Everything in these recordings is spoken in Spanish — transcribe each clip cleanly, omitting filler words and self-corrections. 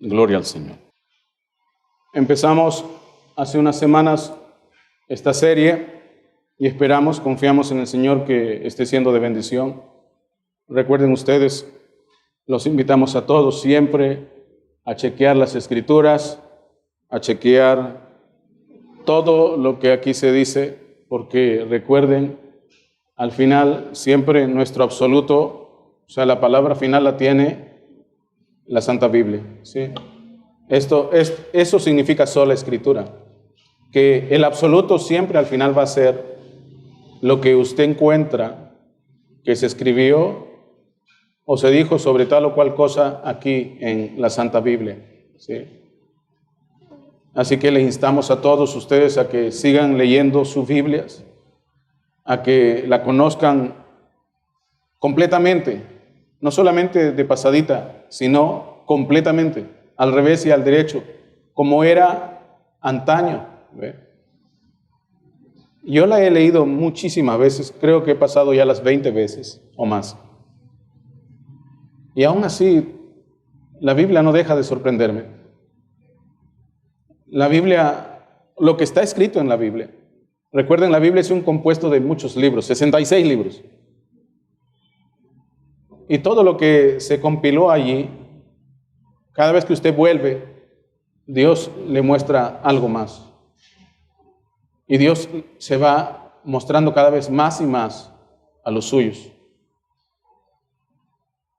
Gloria al Señor. Empezamos hace unas semanas esta serie y confiamos en el Señor que esté siendo de bendición. Recuerden ustedes, los invitamos a todos siempre a chequear las Escrituras, a chequear todo lo que aquí se dice, porque recuerden, al final siempre nuestro absoluto, o sea, la palabra final la tiene la Santa Biblia, ¿sí? Eso significa sola Escritura, que el absoluto siempre al final va a ser lo que usted encuentra que se escribió o se dijo sobre tal o cual cosa aquí en la Santa Biblia, ¿sí? Así que le instamos a todos ustedes a que sigan leyendo sus Biblias, a que la conozcan completamente, no solamente de pasadita, sino completamente, al revés y al derecho, como era antaño, ¿ve? Yo la he leído muchísimas veces, creo que he pasado ya las 20 veces o más. Y aún así, la Biblia no deja de sorprenderme. La Biblia, lo que está escrito en la Biblia, recuerden, la Biblia es un compuesto de muchos libros, 66 libros. Y todo lo que se compiló allí, cada vez que usted vuelve, Dios le muestra algo más. Y Dios se va mostrando cada vez más y más a los suyos.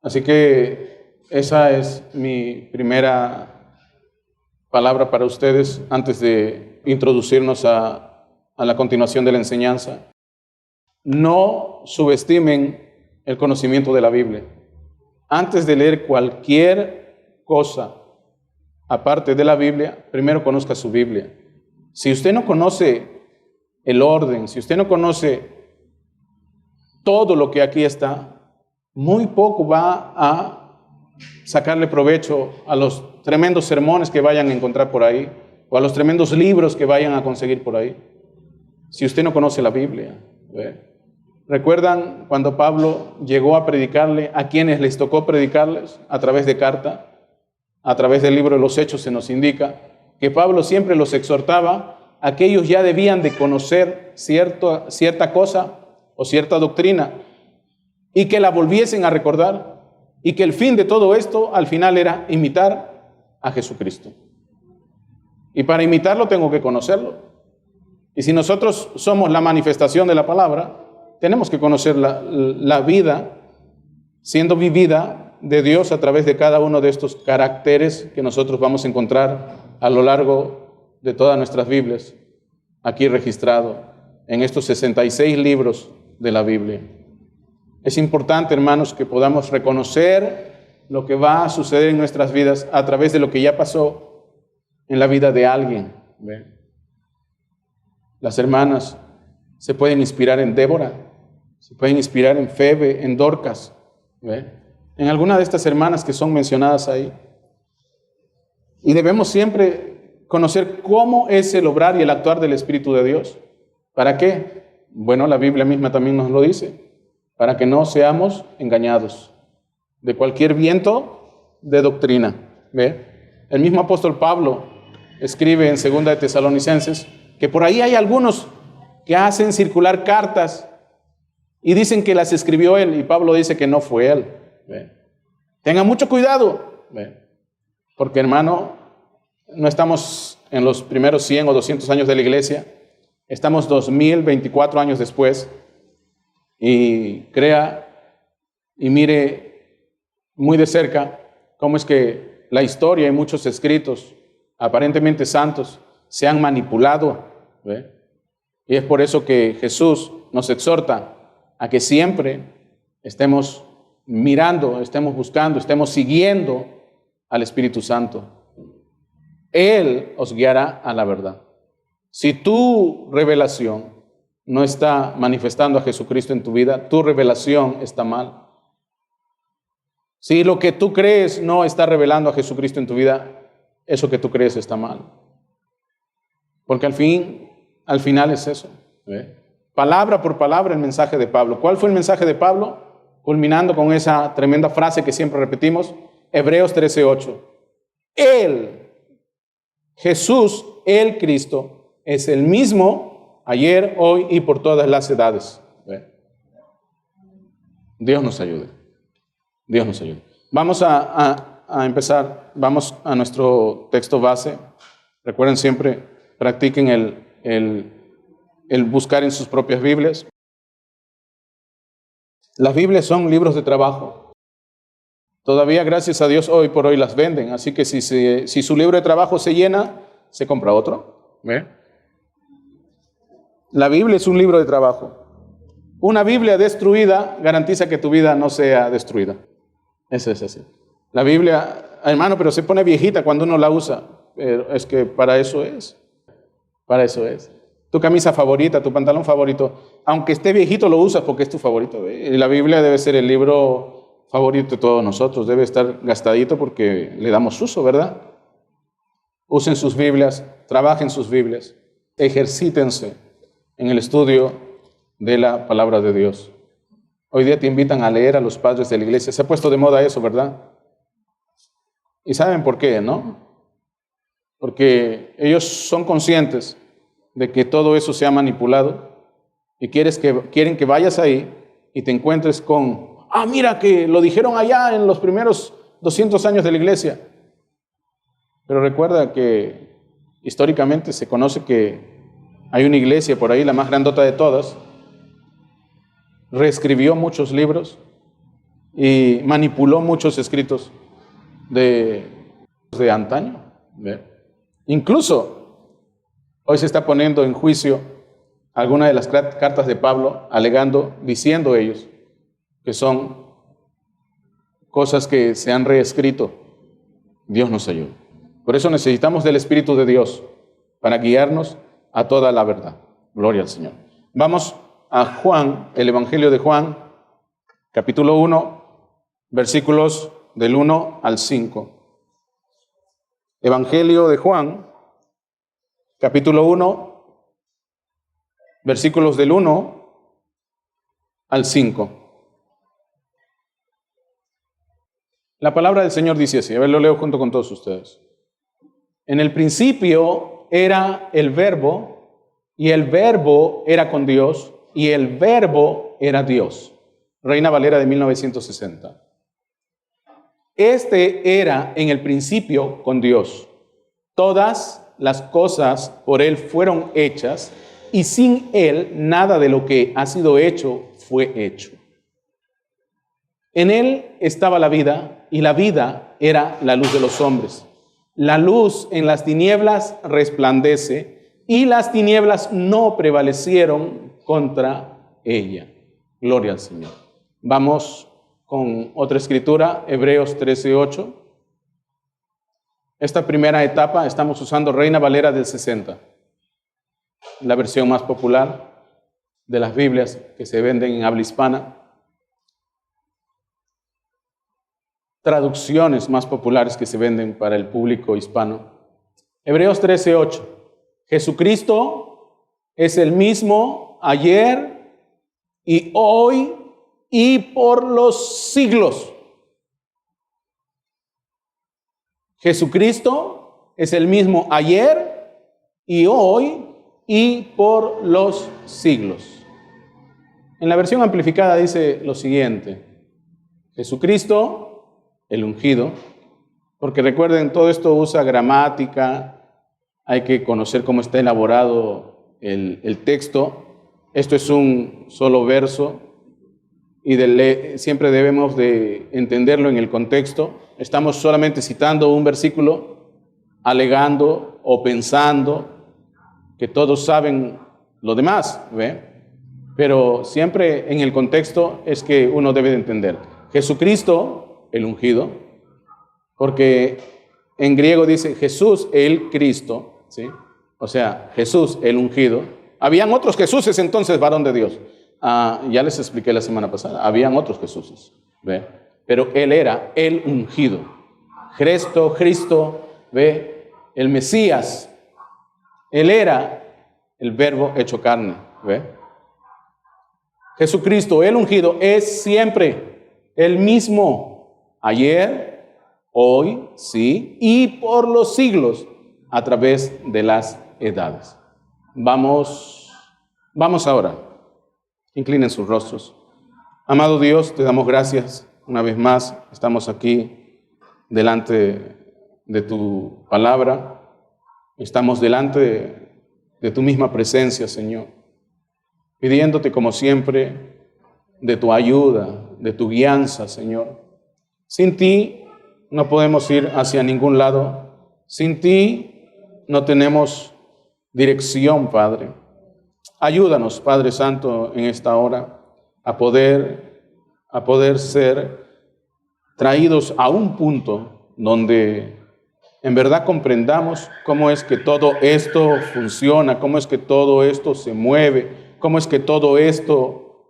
Así que esa es mi primera palabra para ustedes antes de introducirnos a la continuación de la enseñanza. No subestimen el conocimiento de la Biblia. Antes de leer cualquier cosa aparte de la Biblia, primero conozca su Biblia. Si usted no conoce el orden, si usted no conoce todo lo que aquí está, muy poco va a sacarle provecho a los tremendos sermones que vayan a encontrar por ahí o a los tremendos libros que vayan a conseguir por ahí, si usted no conoce la Biblia. ¿Recuerdan cuando Pablo llegó a predicarle a quienes les tocó predicarles a través de carta? A través del libro de los Hechos se nos indica que Pablo siempre los exhortaba a que ellos ya debían de conocer cierta cosa o cierta doctrina y que la volviesen a recordar, y que el fin de todo esto al final era imitar a Jesucristo. Y para imitarlo tengo que conocerlo. Y si nosotros somos la manifestación de la palabra, tenemos que conocer la vida siendo vivida de Dios a través de cada uno de estos caracteres que nosotros vamos a encontrar a lo largo de todas nuestras Biblias, aquí registrado en estos 66 libros de la Biblia. Es importante, hermanos, que podamos reconocer lo que va a suceder en nuestras vidas a través de lo que ya pasó en la vida de alguien. ¿Ve? Las hermanas se pueden inspirar en Débora, se pueden inspirar en Febe, en Dorcas, ¿ve? En alguna de estas hermanas que son mencionadas ahí. Y debemos siempre conocer cómo es el obrar y el actuar del Espíritu de Dios. ¿Para qué? Bueno, la Biblia misma también nos lo dice. Para que no seamos engañados de cualquier viento de doctrina. ¿Ve? El mismo apóstol Pablo escribe en 2 de Tesalonicenses que por ahí hay algunos que hacen circular cartas y dicen que las escribió él, y Pablo dice que no fue él. ¿Ve? Tengan mucho cuidado, ¿ve? Porque, hermano, no estamos en los primeros 100 o 200 años de la iglesia, estamos 2024 años después. Y crea y mire muy de cerca cómo es que la historia y muchos escritos aparentemente santos se han manipulado, ¿ve? Y es por eso que Jesús nos exhorta a que siempre estemos mirando, estemos buscando, estemos siguiendo al Espíritu Santo. Él os guiará a la verdad. Si tu revelación no está manifestando a Jesucristo en tu vida, tu revelación está mal. Si lo que tú crees no está revelando a Jesucristo en tu vida, eso que tú crees está mal. Porque al final es eso, ¿ve? Palabra por palabra el mensaje de Pablo. ¿Cuál fue el mensaje de Pablo? Culminando con esa tremenda frase que siempre repetimos, Hebreos 13:8. Él, Jesús, el Cristo, es el mismo ayer, hoy y por todas las edades. Dios nos ayude. Dios nos ayude. Vamos a empezar, vamos a nuestro texto base. Recuerden siempre, practiquen el buscar en sus propias Biblias. Las Biblias son libros de trabajo. Todavía, gracias a Dios, hoy por hoy las venden. Así que si su libro de trabajo se llena, se compra otro. ¿Ve? La Biblia es un libro de trabajo. Una Biblia destruida garantiza que tu vida no sea destruida. Eso es así. La Biblia, hermano, pero se pone viejita cuando uno la usa. Pero es que para eso es. Para eso es. Tu camisa favorita, tu pantalón favorito, aunque esté viejito lo usas porque es tu favorito. Y la Biblia debe ser el libro favorito de todos nosotros. Debe estar gastadito porque le damos uso, ¿verdad? Usen sus Biblias, trabajen sus Biblias, ejercítense en el estudio de la palabra de Dios. Hoy día te invitan a leer a los padres de la iglesia. Se ha puesto de moda eso, ¿verdad? ¿Y saben por qué, no? Porque ellos son conscientes de que todo eso se ha manipulado y quieren que vayas ahí y te encuentres con, mira que lo dijeron allá en los primeros 200 años de la iglesia. Pero recuerda que históricamente se conoce que hay una iglesia por ahí, la más grandota de todas, reescribió muchos libros y manipuló muchos escritos de antaño. ¿Ve? Incluso hoy se está poniendo en juicio alguna de las cartas de Pablo, diciendo ellos que son cosas que se han reescrito. Dios nos ayude. Por eso necesitamos del Espíritu de Dios para guiarnos a toda la verdad. Gloria al Señor. Vamos a Juan, el Evangelio de Juan, capítulo 1, versículos del 1 al 5. Evangelio de Juan, capítulo 1, versículos del 1 al 5. La palabra del Señor dice así, a ver, lo leo junto con todos ustedes. En el principio era el Verbo, y el Verbo era con Dios, y el Verbo era Dios. Reina Valera de 1960. Este era en el principio con Dios. Todas las cosas por Él fueron hechas, y sin Él nada de lo que ha sido hecho fue hecho. En Él estaba la vida, y la vida era la luz de los hombres. La luz en las tinieblas resplandece, y las tinieblas no prevalecieron contra ella. Gloria al Señor. Vamos con otra escritura, Hebreos 13:8. Esta primera etapa estamos usando Reina Valera del 60, la versión más popular de las Biblias que se venden en habla hispana. Traducciones más populares que se venden para el público hispano. Hebreos 13:8. Jesucristo es el mismo ayer y hoy y por los siglos. Jesucristo es el mismo ayer y hoy y por los siglos. En la versión amplificada dice lo siguiente: Jesucristo, el ungido, porque recuerden, todo esto usa gramática, hay que conocer cómo está elaborado el texto. Esto es un solo verso y siempre debemos de entenderlo en el contexto. Estamos solamente citando un versículo, alegando o pensando que todos saben lo demás, ¿ve? Pero siempre en el contexto es que uno debe de entender. Jesucristo, el ungido, porque en griego dice Jesús el Cristo, ¿sí? O sea, Jesús el ungido. Habían otros Jesuses entonces, varón de Dios. Ya les expliqué la semana pasada, habían otros Jesuses, ¿ve? Pero Él era el ungido. Cristo, ¿ve? El Mesías. Él era el Verbo hecho carne, ¿ve? Jesucristo, el ungido, es siempre el mismo ayer, hoy, sí, y por los siglos, a través de las edades. Vamos ahora. Inclinen sus rostros. Amado Dios, te damos gracias una vez más. Estamos aquí delante de tu palabra. Estamos delante de tu misma presencia, Señor, pidiéndote como siempre de tu ayuda, de tu guianza, Señor. Sin ti no podemos ir hacia ningún lado. Sin ti no tenemos dirección, Padre. Ayúdanos, Padre Santo, en esta hora a poder ser traídos a un punto donde en verdad comprendamos cómo es que todo esto funciona, cómo es que todo esto se mueve, cómo es que todo esto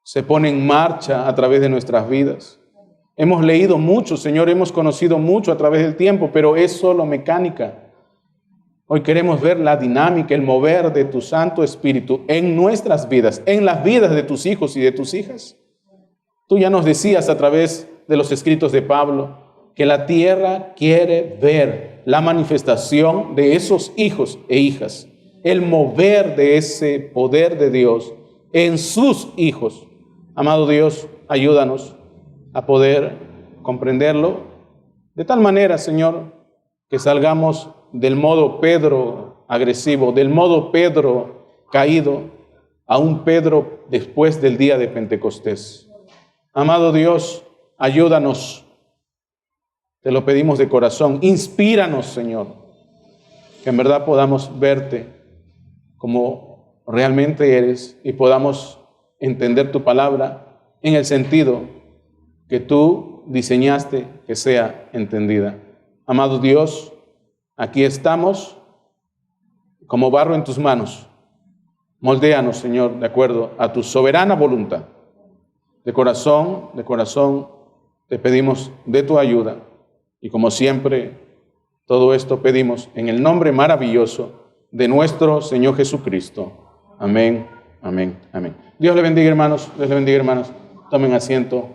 se pone en marcha a través de nuestras vidas. Hemos leído mucho, Señor, hemos conocido mucho a través del tiempo, pero es solo mecánica. Hoy queremos ver la dinámica, el mover de tu Santo Espíritu en nuestras vidas, en las vidas de tus hijos y de tus hijas. Tú ya nos decías a través de los escritos de Pablo que la tierra quiere ver la manifestación de esos hijos e hijas, el mover de ese poder de Dios en sus hijos. Amado Dios, ayúdanos a poder comprenderlo de tal manera, Señor, que salgamos del modo Pedro agresivo, del modo Pedro caído, a un Pedro después del día de Pentecostés. Amado Dios, ayúdanos, te lo pedimos de corazón, inspíranos, Señor, que en verdad podamos verte como realmente eres y podamos entender tu palabra en el sentido que tú diseñaste que sea entendida. Amado Dios, aquí estamos como barro en tus manos. Moldéanos, Señor, de acuerdo a tu soberana voluntad. De corazón, te pedimos de tu ayuda. Y como siempre, todo esto pedimos en el nombre maravilloso de nuestro Señor Jesucristo. Amén, amén, amén. Dios le bendiga, hermanos. Dios le bendiga, hermanos. Tomen asiento.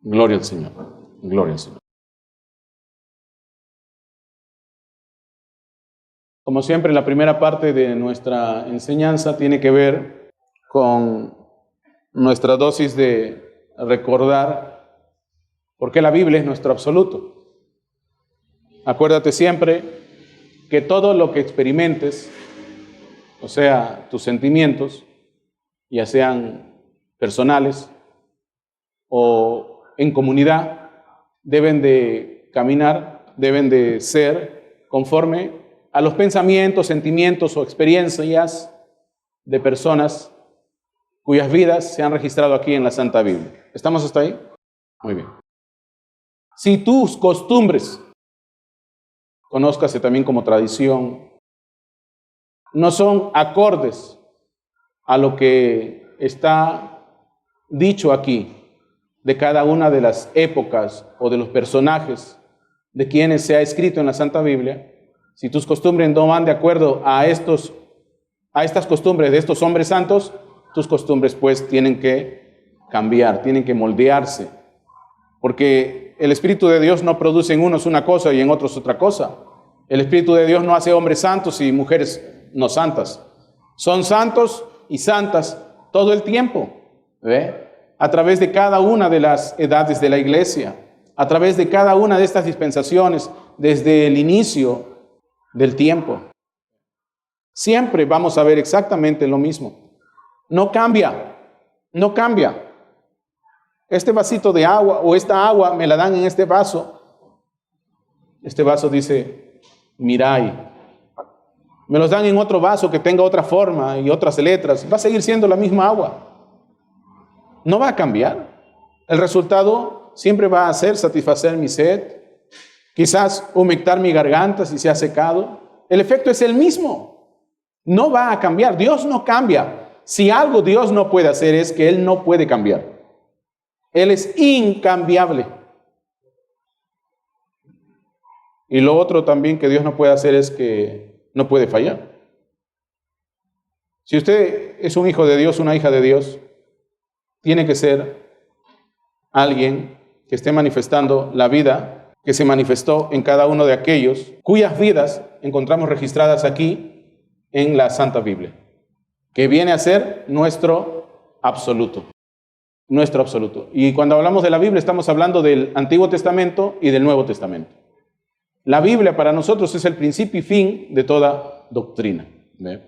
Gloria al Señor. Gloria al Señor. Como siempre, la primera parte de nuestra enseñanza tiene que ver con nuestra dosis de recordar por qué la Biblia es nuestro absoluto. Acuérdate siempre que todo lo que experimentes, o sea, tus sentimientos, ya sean personales o en comunidad, deben de caminar, deben de ser conforme a los pensamientos, sentimientos o experiencias de personas cuyas vidas se han registrado aquí en la Santa Biblia. ¿Estamos hasta ahí? Muy bien. Si tus costumbres, conózcase también como tradición, no son acordes a lo que está dicho aquí de cada una de las épocas o de los personajes de quienes se ha escrito en la Santa Biblia, si tus costumbres no van de acuerdo a estas costumbres de estos hombres santos, tus costumbres pues tienen que cambiar, tienen que moldearse, porque el Espíritu de Dios no produce en unos una cosa y en otros otra cosa. El Espíritu de Dios no hace hombres santos y mujeres no santas. Son santos y santas todo el tiempo, ¿ve? A través de cada una de las edades de la iglesia, a través de cada una de estas dispensaciones, desde el inicio del tiempo. Siempre vamos a ver exactamente lo mismo. No cambia, no cambia. Este vasito de agua o esta agua me la dan en este vaso. Este vaso dice Mirai. Me los dan en otro vaso que tenga otra forma y otras letras. Va a seguir siendo la misma agua. No va a cambiar. El resultado siempre va a ser satisfacer mi sed, quizás humectar mi garganta si se ha secado. El efecto es el mismo. No va a cambiar. Dios no cambia. Si algo Dios no puede hacer es que Él no puede cambiar. Él es incambiable. Y lo otro también que Dios no puede hacer es que no puede fallar. Si usted es un hijo de Dios, una hija de Dios, tiene que ser alguien que esté manifestando la vida que se manifestó en cada uno de aquellos cuyas vidas encontramos registradas aquí en la Santa Biblia, que viene a ser nuestro absoluto. Nuestro absoluto. Y cuando hablamos de la Biblia estamos hablando del Antiguo Testamento y del Nuevo Testamento. La Biblia para nosotros es el principio y fin de toda doctrina. ¿Ve?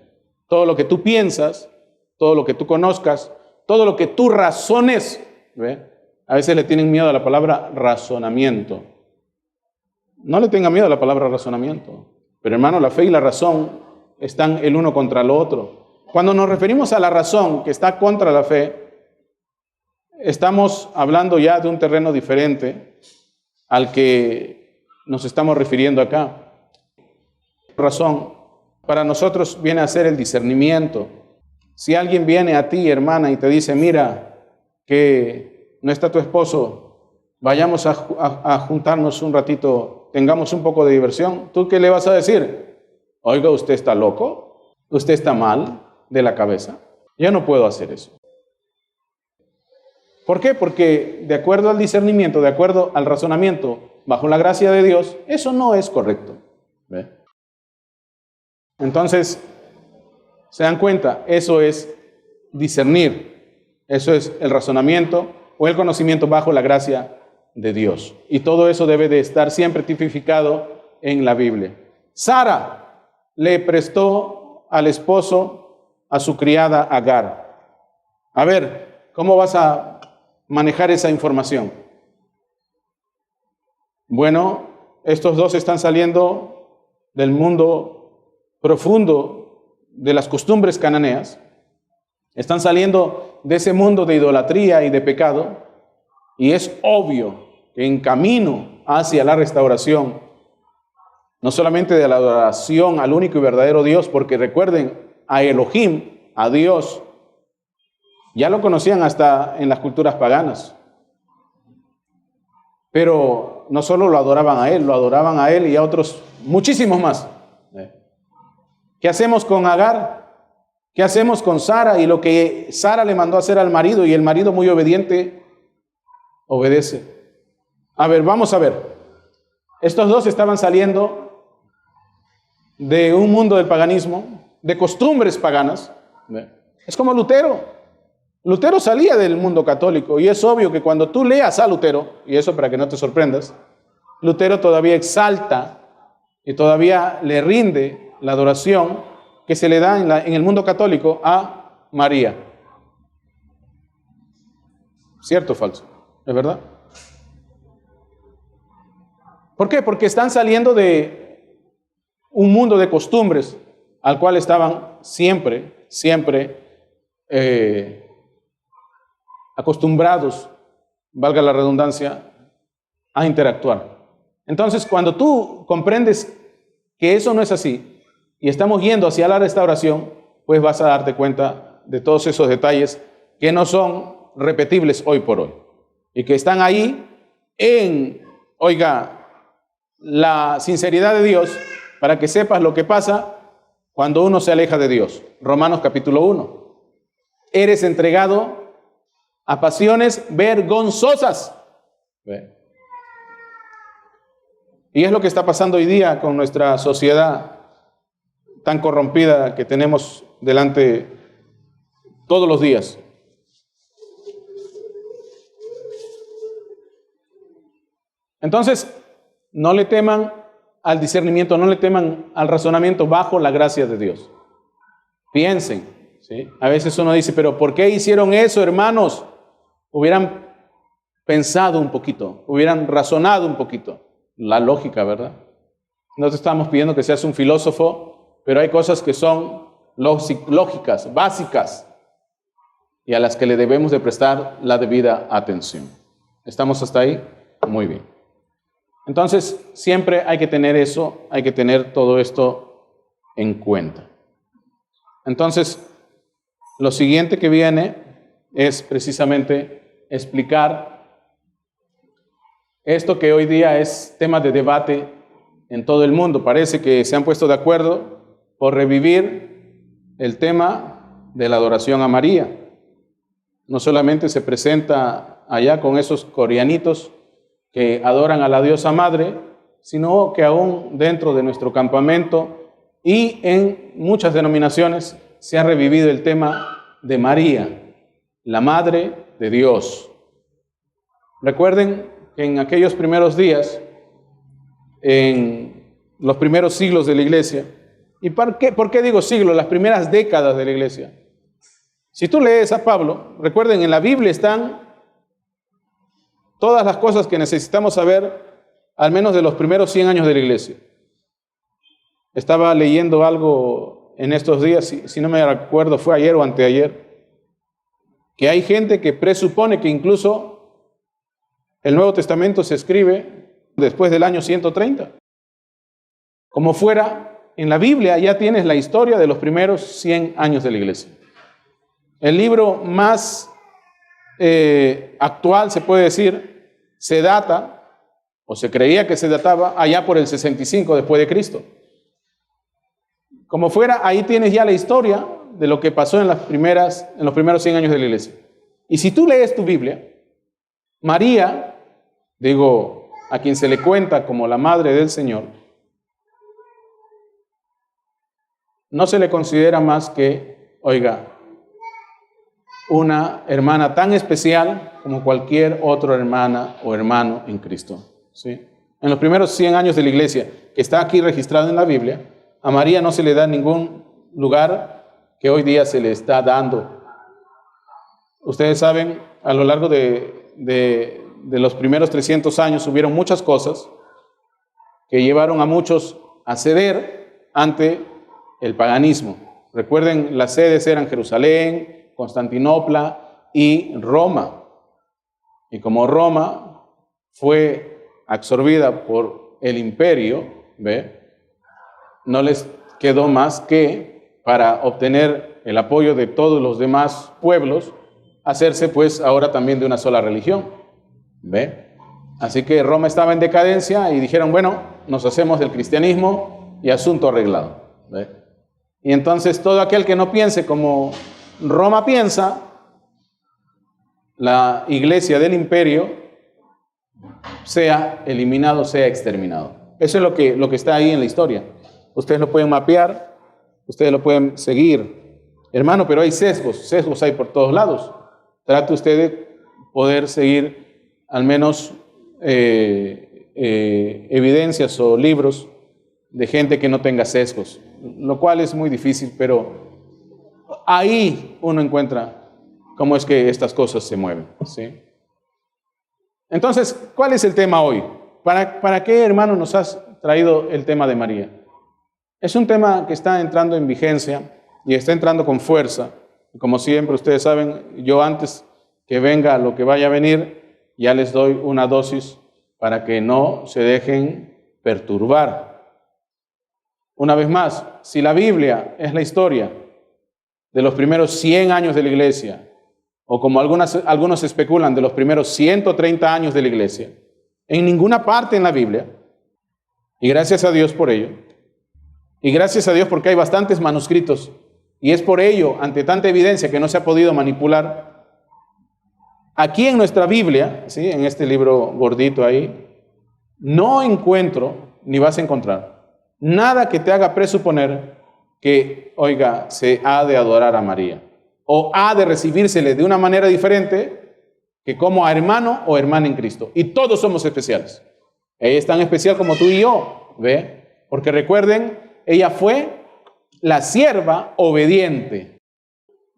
Todo lo que tú piensas, todo lo que tú conozcas, todo lo que tú razones. ¿Ve? A veces le tienen miedo a la palabra razonamiento. No le tenga miedo a la palabra razonamiento. Pero hermano, la fe y la razón están el uno contra el otro. Cuando nos referimos a la razón que está contra la fe, estamos hablando ya de un terreno diferente al que nos estamos refiriendo acá. Razón para nosotros viene a ser el discernimiento. Si alguien viene a ti, hermana, y te dice, mira, que no está tu esposo, vayamos a juntarnos un ratito, tengamos un poco de diversión, ¿tú qué le vas a decir? Oiga, ¿usted está loco? ¿Usted está mal de la cabeza? Yo no puedo hacer eso. ¿Por qué? Porque de acuerdo al discernimiento, de acuerdo al razonamiento, bajo la gracia de Dios, eso no es correcto. ¿Ve? Entonces, ¿se dan cuenta? Eso es discernir. Eso es el razonamiento o el conocimiento bajo la gracia de Dios. Y todo eso debe de estar siempre tipificado en la Biblia. Sara le prestó al esposo a su criada Agar. A ver, ¿cómo vas a manejar esa información? Bueno, estos dos están saliendo del mundo profundo de las costumbres cananeas, están saliendo de ese mundo de idolatría y de pecado, y es obvio que en camino hacia la restauración, no solamente de la adoración al único y verdadero Dios, porque recuerden, a Elohim, a Dios, ya lo conocían hasta en las culturas paganas. Pero no solo lo adoraban a él y a otros muchísimos más. ¿Qué hacemos con Agar? ¿Qué hacemos con Sara? Y lo que Sara le mandó a hacer al marido, y el marido muy obediente, obedece. A ver, vamos a ver. Estos dos estaban saliendo de un mundo del paganismo, de costumbres paganas. Es como Lutero. Lutero salía del mundo católico, y es obvio que cuando tú leas a Lutero, y eso para que no te sorprendas, Lutero todavía exalta y todavía le rinde la adoración que se le da en el mundo católico a María. ¿Cierto o falso? ¿Es verdad? ¿Por qué? Porque están saliendo de un mundo de costumbres al cual estaban siempre acostumbrados, valga la redundancia, a interactuar. Entonces, cuando tú comprendes que eso no es así y estamos yendo hacia la restauración, pues vas a darte cuenta de todos esos detalles que no son repetibles hoy por hoy y que están ahí en, oiga, la sinceridad de Dios, para que sepas lo que pasa cuando uno se aleja de Dios. Romanos capítulo 1. Eres entregado a pasiones vergonzosas. ¿Ve? Y es lo que está pasando hoy día con nuestra sociedad tan corrompida que tenemos delante todos los días. Entonces, no le teman al discernimiento, no le teman al razonamiento bajo la gracia de Dios. Piensen, ¿sí? A veces uno dice, pero ¿por qué hicieron eso, hermanos? Hubieran pensado un poquito, hubieran razonado un poquito. La lógica, ¿verdad? No te estamos pidiendo que seas un filósofo, pero hay cosas que son lógicas, básicas, y a las que le debemos de prestar la debida atención. ¿Estamos hasta ahí? Muy bien. Entonces, siempre hay que tener eso, hay que tener todo esto en cuenta. Entonces, lo siguiente que viene es precisamente explicar esto que hoy día es tema de debate en todo el mundo. Parece que se han puesto de acuerdo por revivir el tema de la adoración a María. No solamente se presenta allá con esos coreanitos que adoran a la diosa madre, sino que aún dentro de nuestro campamento y en muchas denominaciones se ha revivido el tema de María, la Madre de Dios. Recuerden que en aquellos primeros días, en los primeros siglos de la iglesia, ¿y por qué digo siglos? Las primeras décadas de la iglesia. Si tú lees a Pablo, recuerden, en la Biblia están todas las cosas que necesitamos saber, al menos de los primeros 100 años de la iglesia. Estaba leyendo algo en estos días, si no me acuerdo, fue ayer o anteayer, que hay gente que presupone que incluso el Nuevo Testamento se escribe después del año 130. Como fuera, en la Biblia ya tienes la historia de los primeros 100 años de la iglesia. El libro más actual, se puede decir, se data, o se creía que se databa, allá por el 65 después de Cristo. Como fuera, ahí tienes ya la historia de lo que pasó en los primeros 100 años de la iglesia. Y si tú lees tu Biblia, María, a quien se le cuenta como la madre del Señor, no se le considera más que, una hermana tan especial como cualquier otra hermana o hermano en Cristo. ¿Sí? En los primeros 100 años de la iglesia, que está aquí registrado en la Biblia, a María no se le da ningún lugar que hoy día se le está dando. Ustedes saben, a lo largo de los primeros 300 años hubieron muchas cosas que llevaron a muchos a ceder ante el paganismo. Recuerden, las sedes eran Jerusalén, Constantinopla y Roma. Y como Roma fue absorbida por el imperio, no les quedó más que, para obtener el apoyo de todos los demás pueblos, hacerse pues ahora también de una sola religión. Así que Roma estaba en decadencia y dijeron, bueno, nos hacemos del cristianismo y asunto arreglado. Y entonces todo aquel que no piense como Roma piensa, la iglesia del imperio, sea eliminado, sea exterminado. Eso es lo que está ahí en la historia. Ustedes lo pueden mapear, ustedes lo pueden seguir. Hermano, pero hay sesgos hay por todos lados. Trate usted de poder seguir al menos evidencias o libros de gente que no tenga sesgos, lo cual es muy difícil, pero ahí uno encuentra cómo es que estas cosas se mueven, ¿sí? Entonces, ¿cuál es el tema hoy? ¿Para qué, hermano, nos has traído el tema de María? Es un tema que está entrando en vigencia y está entrando con fuerza. Como siempre, ustedes saben, yo antes que venga lo que vaya a venir, ya les doy una dosis para que no se dejen perturbar. Una vez más, si la Biblia es la historia de los primeros 100 años de la iglesia, o como algunos especulan, de los primeros 130 años de la iglesia, en ninguna parte en la Biblia, y gracias a Dios por ello, y gracias a Dios porque hay bastantes manuscritos, y es por ello, ante tanta evidencia que no se ha podido manipular, aquí en nuestra Biblia, ¿sí?, en este libro gordito ahí, no encuentro, ni vas a encontrar, nada que te haga presuponer que, se ha de adorar a María, o ha de recibírsele de una manera diferente que como a hermano o hermana en Cristo. Y todos somos especiales. Ella es tan especial como tú y yo, porque recuerden, ella fue la sierva obediente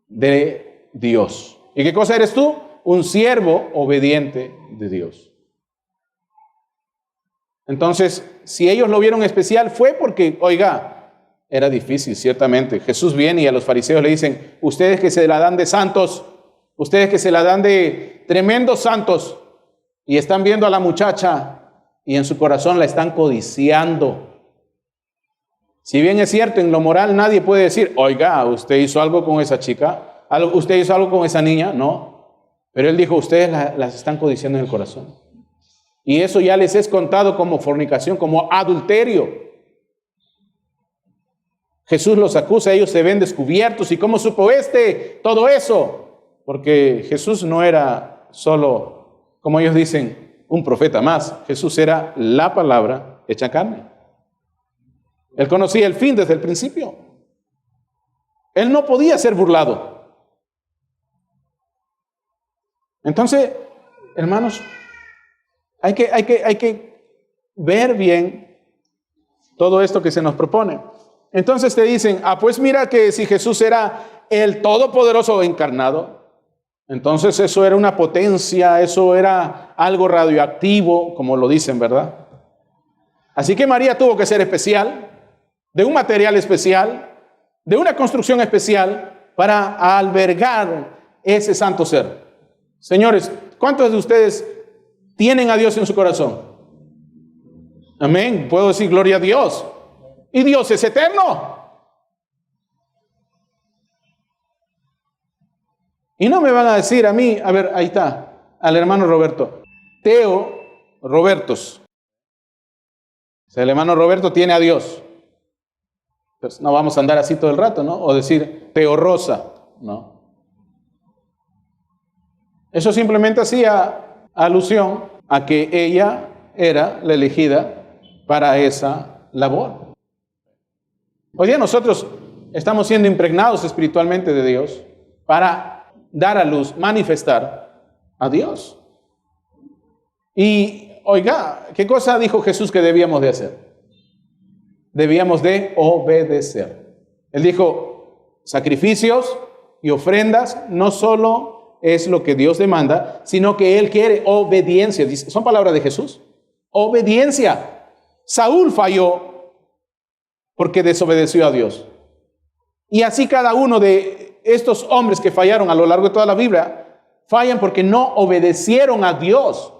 de Dios. ¿Y qué cosa eres tú? Un siervo obediente de Dios. Entonces, si ellos lo vieron especial, fue porque, era difícil, ciertamente. Jesús viene y a los fariseos le dicen, ustedes que se la dan de santos, ustedes que se la dan de tremendos santos, y están viendo a la muchacha y en su corazón la están codiciando. Si bien es cierto, en lo moral nadie puede decir, usted hizo algo con esa chica, usted hizo algo con esa niña, no. Pero él dijo, ustedes las están codiciando en el corazón. Y eso ya les es contado como fornicación, como adulterio. Jesús los acusa, ellos se ven descubiertos. ¿Y cómo supo todo eso? Porque Jesús no era solo, como ellos dicen, un profeta más. Jesús era la palabra hecha carne. Él conocía el fin desde el principio. Él no podía ser burlado. Entonces, hermanos, hay que ver bien todo esto que se nos propone. Entonces te dicen, pues mira que si Jesús era el Todopoderoso encarnado, entonces eso era una potencia, eso era algo radioactivo, como lo dicen, ¿verdad? Así que María tuvo que ser especial, de un material especial, de una construcción especial para albergar ese santo ser. Señores, ¿cuántos de ustedes tienen a Dios en su corazón? Amén. Puedo decir gloria a Dios. Y Dios es eterno. Y no me van a decir a mí, a ver, ahí está, al hermano Roberto. Teo Robertos. O sea, el hermano Roberto tiene a Dios. Pues no vamos a andar así todo el rato, ¿no? O decir Teo Rosa, ¿no? Eso simplemente hacía alusión a que ella era la elegida para esa labor. Hoy día nosotros estamos siendo impregnados espiritualmente de Dios para dar a luz, manifestar a Dios. Y oiga, ¿qué cosa dijo Jesús que debíamos de hacer? Debíamos de obedecer. Él dijo, sacrificios y ofrendas no solo es lo que Dios demanda, sino que Él quiere obediencia. Son palabras de Jesús. Obediencia. Saúl falló porque desobedeció a Dios. Y así cada uno de estos hombres que fallaron a lo largo de toda la Biblia, fallan porque no obedecieron a Dios.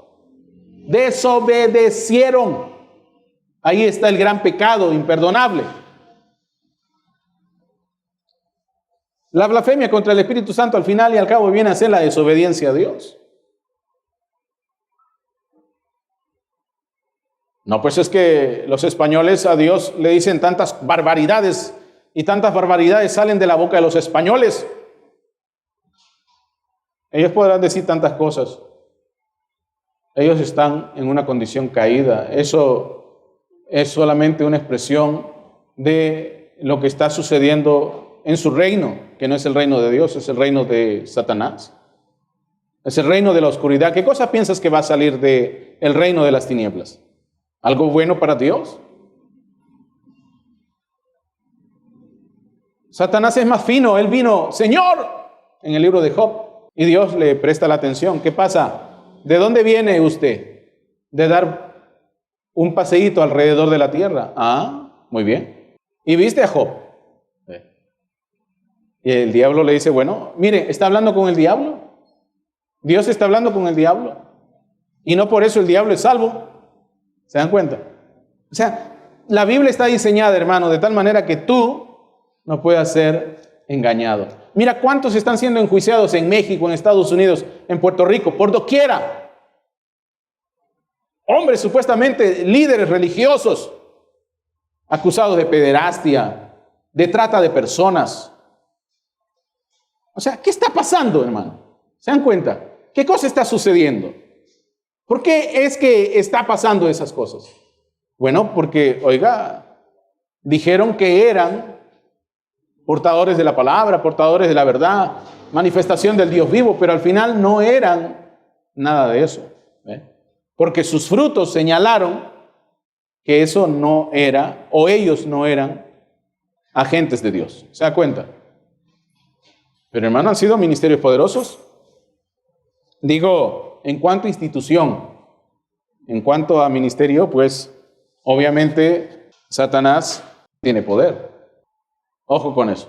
Desobedecieron. Ahí está el gran pecado imperdonable. La blasfemia contra el Espíritu Santo al final y al cabo viene a ser la desobediencia a Dios. No, pues es que los españoles a Dios le dicen tantas barbaridades y tantas barbaridades salen de la boca de los españoles. Ellos podrán decir tantas cosas. Ellos están en una condición caída. Eso es solamente una expresión de lo que está sucediendo en su reino, que no es el reino de Dios, es el reino de Satanás. Es el reino de la oscuridad. ¿Qué cosa piensas que va a salir del reino de las tinieblas? ¿Algo bueno para Dios? Satanás es más fino. Él vino, Señor, en el libro de Job, y Dios le presta la atención. ¿Qué pasa? ¿De dónde viene usted? De dar un paseíto alrededor de la tierra. Muy bien. ¿Y viste a Job? Y el diablo le dice, bueno, mire, ¿está hablando con el diablo? Dios está hablando con el diablo. Y no por eso el diablo es salvo. ¿Se dan cuenta? O sea, la Biblia está diseñada, hermano, de tal manera que tú no puedas ser engañado. Mira cuántos están siendo enjuiciados en México, en Estados Unidos, en Puerto Rico, por doquiera. Hombres supuestamente líderes religiosos, acusados de pederastia, de trata de personas. O sea, ¿qué está pasando, hermano? ¿Se dan cuenta? ¿Qué cosa está sucediendo? ¿Por qué es que está pasando esas cosas? Bueno, porque, oiga, dijeron que eran portadores de la palabra, portadores de la verdad, manifestación del Dios vivo, pero al final no eran nada de eso. Porque sus frutos señalaron que eso no era, o ellos no eran agentes de Dios. ¿Se da cuenta? Pero hermano, han sido ministerios poderosos. Digo, en cuanto a institución, en cuanto a ministerio, pues obviamente Satanás tiene poder. Ojo con eso.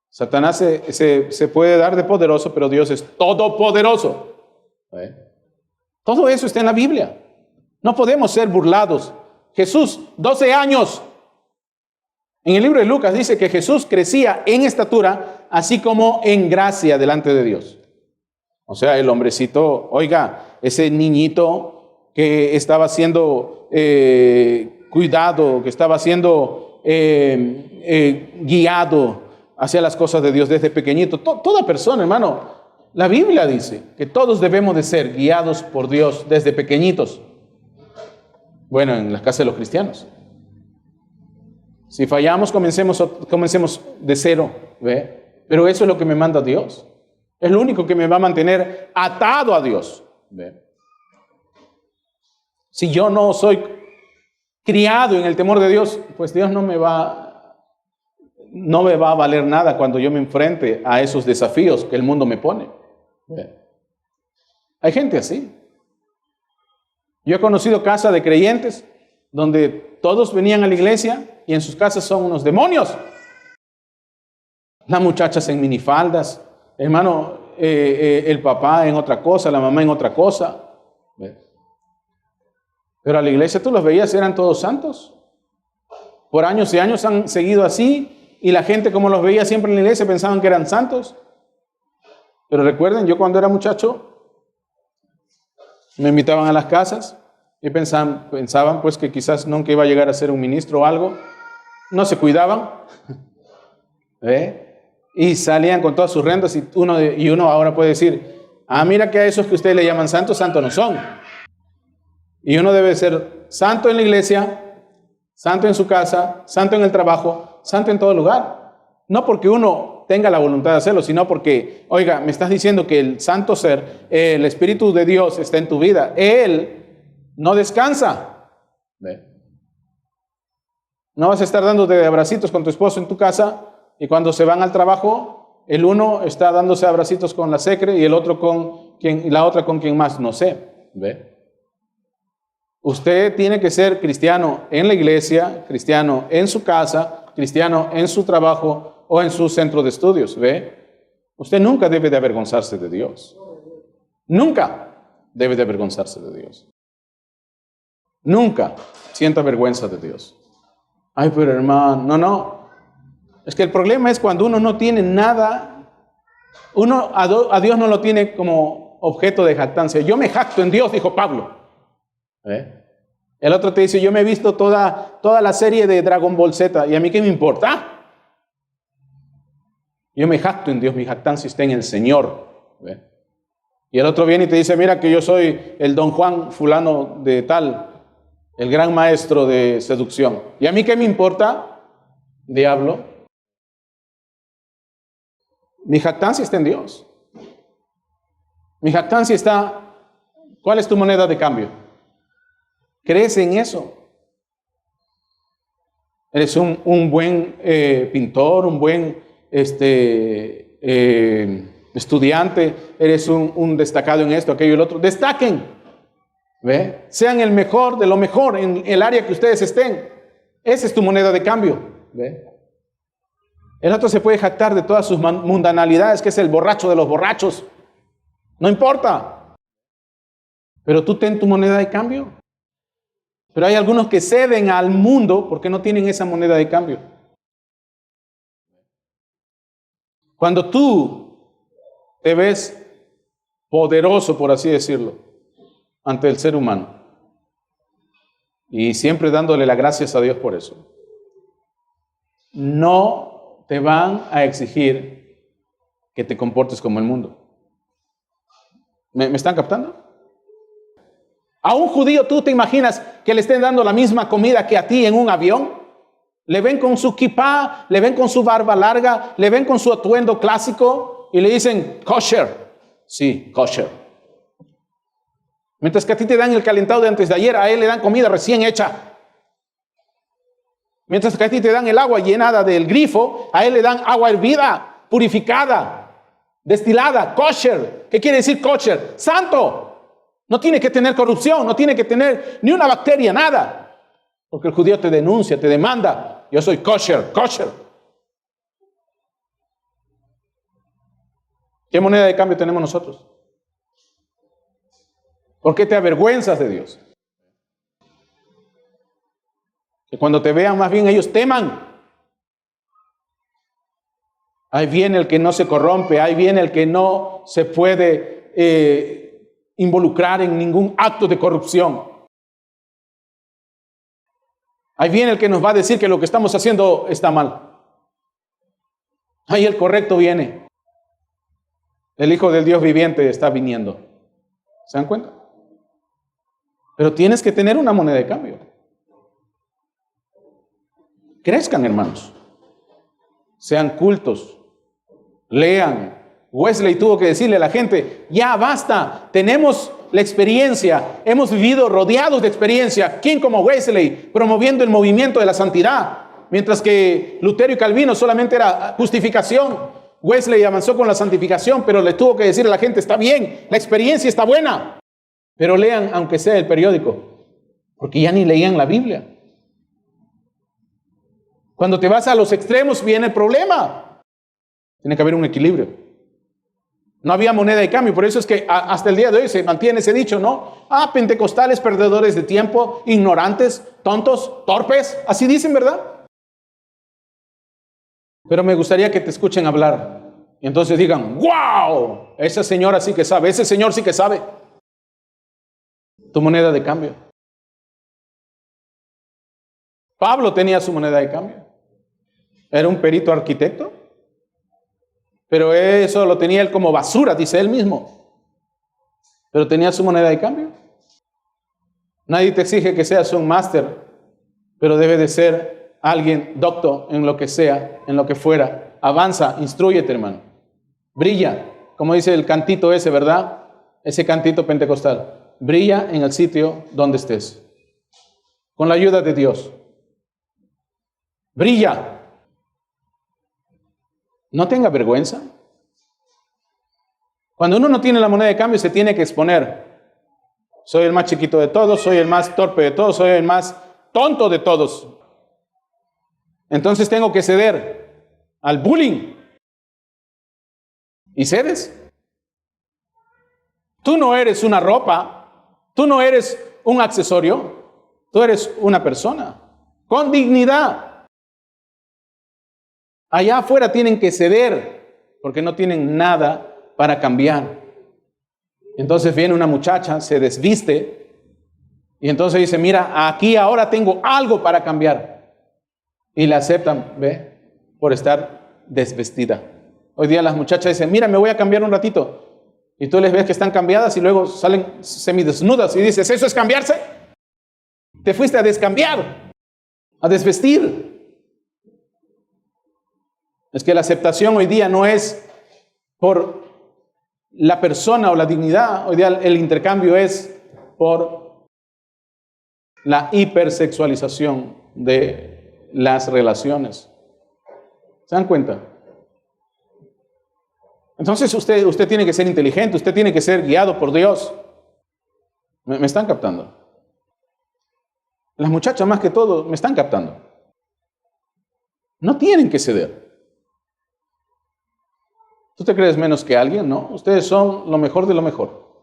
Satanás se puede dar de poderoso, pero Dios es todopoderoso. Todo eso está en la Biblia. No podemos ser burlados. Jesús, 12 años. En el libro de Lucas dice que Jesús crecía en estatura, así como en gracia delante de Dios. O sea, el hombrecito, oiga, ese niñito que estaba siendo cuidado, que estaba siendo guiado hacia las cosas de Dios desde pequeñito. Toda persona, hermano, La Biblia dice que todos debemos de ser guiados por Dios desde pequeñitos. Bueno, en la casa de los cristianos. Si fallamos, comencemos de cero, ¿ve? Pero eso es lo que me manda Dios. Es lo único que me va a mantener atado a Dios, ¿ve? Si yo no soy criado en el temor de Dios, pues Dios no me va a valer nada cuando yo me enfrente a esos desafíos que el mundo me pone. ¿Ve? Hay gente así. Yo he conocido casas de creyentes donde todos venían a la iglesia y en sus casas son unos demonios. Las muchachas en minifaldas, hermano, el papá en otra cosa, la mamá en otra cosa. ¿Ve? Pero a la iglesia tú los veías, eran todos santos. Por años y años han seguido así y la gente como los veía siempre en la iglesia pensaban que eran santos. Pero recuerden, yo cuando era muchacho me invitaban a las casas y pensaban pues que quizás nunca iba a llegar a ser un ministro o algo. No se cuidaban. ¿Ve? Y salían con todas sus rentas y uno ahora puede decir, mira que a esos que ustedes le llaman santos, santos no son. Y uno debe ser santo en la iglesia, santo en su casa, santo en el trabajo, santo en todo lugar. No porque uno tenga la voluntad de hacerlo, sino porque, oiga, me estás diciendo que el santo ser, el Espíritu de Dios está en tu vida. Él no descansa. ¿Ve? No vas a estar dándote de abracitos con tu esposo en tu casa y cuando se van al trabajo, el uno está dándose abracitos con la secre y el otro y la otra con quien más, no sé. ¿Ve? Usted tiene que ser cristiano en la iglesia, cristiano en su casa, cristiano en su trabajo o en su centro de estudios. ¿Ve? Usted nunca debe de avergonzarse de Dios. Nunca debe de avergonzarse de Dios. Nunca sienta vergüenza de Dios. Ay, pero hermano, no. Es que el problema es cuando uno no tiene nada, uno a Dios no lo tiene como objeto de jactancia. Yo me jacto en Dios, dijo Pablo. ¿Eh? El otro te dice, yo me he visto toda la serie de Dragon Ball Z, ¿y a mí qué me importa? Yo me jacto en Dios, mi jactancia está en el Señor. ¿Eh? Y el otro viene y te dice, mira que yo soy el don Juan fulano de tal, el gran maestro de seducción. ¿Y a mí qué me importa? Diablo. Mi jactancia está en Dios. Mi jactancia está, ¿cuál es tu moneda de cambio? ¿Crees en eso? Eres un buen pintor, un buen estudiante, eres un destacado en esto, aquello y el otro. Destaquen, ¿ve? Sean el mejor de lo mejor en el área que ustedes estén. Esa es tu moneda de cambio, ¿ve? El otro se puede jactar de todas sus mundanalidades, que es el borracho de los borrachos. No importa. Pero tú ten tu moneda de cambio. Pero hay algunos que ceden al mundo porque no tienen esa moneda de cambio. Cuando tú te ves poderoso, por así decirlo, ante el ser humano, y siempre dándole las gracias a Dios por eso, no te van a exigir que te comportes como el mundo. ¿Me están captando? A un judío, ¿tú te imaginas que le estén dando la misma comida que a ti en un avión? Le ven con su kipá, le ven con su barba larga, le ven con su atuendo clásico y le dicen kosher. Sí, kosher. Mientras que a ti te dan el calentado de antes de ayer, a él le dan comida recién hecha. Mientras que a ti te dan el agua llenada del grifo, a él le dan agua hervida, purificada, destilada, kosher. ¿Qué quiere decir kosher? Santo. No tiene que tener corrupción, no tiene que tener ni una bacteria, nada. Porque el judío te denuncia, te demanda. Yo soy kosher, kosher. ¿Qué moneda de cambio tenemos nosotros? ¿Por qué te avergüenzas de Dios? Que cuando te vean más bien ellos teman. Ahí viene el que no se corrompe, ahí viene el que no se puede involucrar en ningún acto de corrupción. Ahí viene el que nos va a decir que lo que estamos haciendo está mal. Ahí el correcto viene. El Hijo del Dios viviente está viniendo. ¿Se dan cuenta? Pero tienes que tener una moneda de cambio. Crezcan, hermanos. Sean cultos. Lean. Wesley tuvo que decirle a la gente, ya basta, tenemos la experiencia, hemos vivido rodeados de experiencia. ¿Quién como Wesley promoviendo el movimiento de la santidad? Mientras que Lutero y Calvino solamente era justificación. Wesley avanzó con la santificación, pero le tuvo que decir a la gente, está bien, la experiencia está buena, pero lean aunque sea el periódico, porque ya ni leían la Biblia. Cuando te vas a los extremos viene el problema. Tiene que haber un equilibrio. No había moneda de cambio, por eso es que hasta el día de hoy se mantiene ese dicho, ¿no? Pentecostales, perdedores de tiempo, ignorantes, tontos, torpes, así dicen, ¿verdad? Pero me gustaría que te escuchen hablar y entonces digan, ¡wow! Esa señora sí que sabe, ese señor sí que sabe. Tu moneda de cambio. Pablo tenía su moneda de cambio. Era un perito arquitecto. Pero eso lo tenía él como basura, dice él mismo. Pero tenía su moneda de cambio. Nadie te exige que seas un máster, pero debe de ser alguien docto en lo que sea, en lo que fuera. Avanza, instrúyete, hermano. Brilla, como dice el cantito ese, ¿verdad? Ese cantito pentecostal. Brilla en el sitio donde estés. Con la ayuda de Dios. Brilla. No tenga vergüenza. Cuando uno no tiene la moneda de cambio, se tiene que exponer. Soy el más chiquito de todos, soy el más torpe de todos, soy el más tonto de todos. Entonces tengo que ceder al bullying. ¿Y cedes? Tú no eres una ropa, tú no eres un accesorio, tú eres una persona con dignidad. Allá afuera tienen que ceder porque no tienen nada para cambiar. Entonces viene una muchacha, se desviste y entonces dice, mira, aquí ahora tengo algo para cambiar. Y la aceptan, ¿ve? Por estar desvestida. Hoy día las muchachas dicen, mira, me voy a cambiar un ratito. Y tú les ves que están cambiadas y luego salen semidesnudas y dices, ¿eso es cambiarse? Te fuiste a descambiar, a desvestir. Es que la aceptación hoy día no es por la persona o la dignidad. Hoy día el intercambio es por la hipersexualización de las relaciones. ¿Se dan cuenta? Entonces usted tiene que ser inteligente, usted tiene que ser guiado por Dios. ¿Me están captando? Las muchachas más que todo me están captando. No tienen que ceder. ¿Tú te crees menos que alguien? No, ustedes son lo mejor de lo mejor.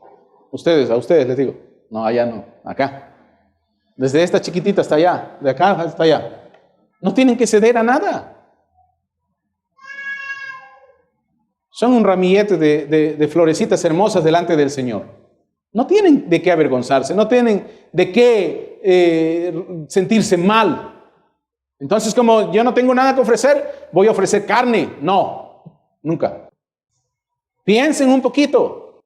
A ustedes les digo. No, allá no, acá. Desde esta chiquitita hasta allá, de acá hasta allá. No tienen que ceder a nada. Son un ramillete de florecitas hermosas delante del Señor. No tienen de qué avergonzarse, no tienen de qué sentirse mal. Entonces, como yo no tengo nada que ofrecer, voy a ofrecer carne. No, nunca. Piensen un poquito.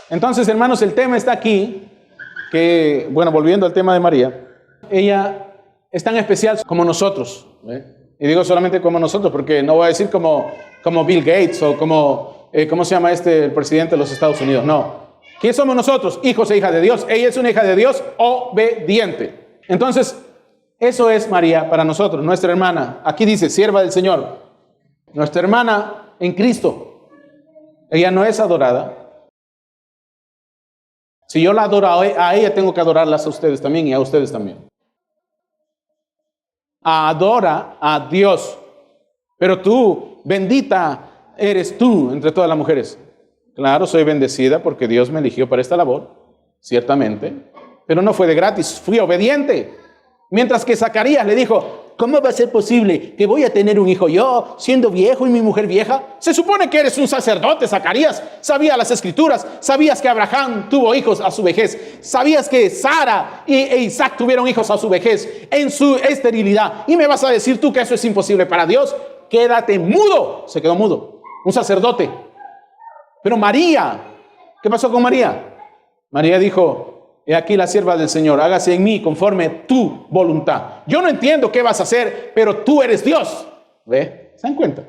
Entonces, hermanos, el tema está aquí, que, bueno, volviendo al tema de María, ella es tan especial como nosotros. Y digo solamente como nosotros, porque no voy a decir como Bill Gates o como, ¿cómo se llama el presidente de los Estados Unidos? No. ¿Quién somos nosotros? Hijos e hijas de Dios. Ella es una hija de Dios obediente. Entonces, eso es María para nosotros, nuestra hermana. Aquí dice, sierva del Señor. Nuestra hermana en Cristo. Ella no es adorada. Si yo la adoro a ella, tengo que adorarlas a ustedes también y a ustedes también. Adora a Dios. Pero tú, bendita eres tú entre todas las mujeres. Claro, soy bendecida porque Dios me eligió para esta labor, ciertamente. Pero no fue de gratis, fui obediente. Mientras que Zacarías le dijo, ¿Cómo va a ser posible que voy a tener un hijo yo, siendo viejo y mi mujer vieja? Se supone que eres un sacerdote, Zacarías. Sabías las escrituras, sabías que Abraham tuvo hijos a su vejez, sabías que Sara e Isaac tuvieron hijos a su vejez, en su esterilidad. Y me vas a decir tú que eso es imposible para Dios. Quédate mudo. Se quedó mudo, un sacerdote. Pero María, ¿qué pasó con María? María dijo: he aquí la sierva del Señor, hágase en mí conforme tu voluntad. Yo no entiendo qué vas a hacer, pero tú eres Dios. ¿Ve? ¿Se dan cuenta?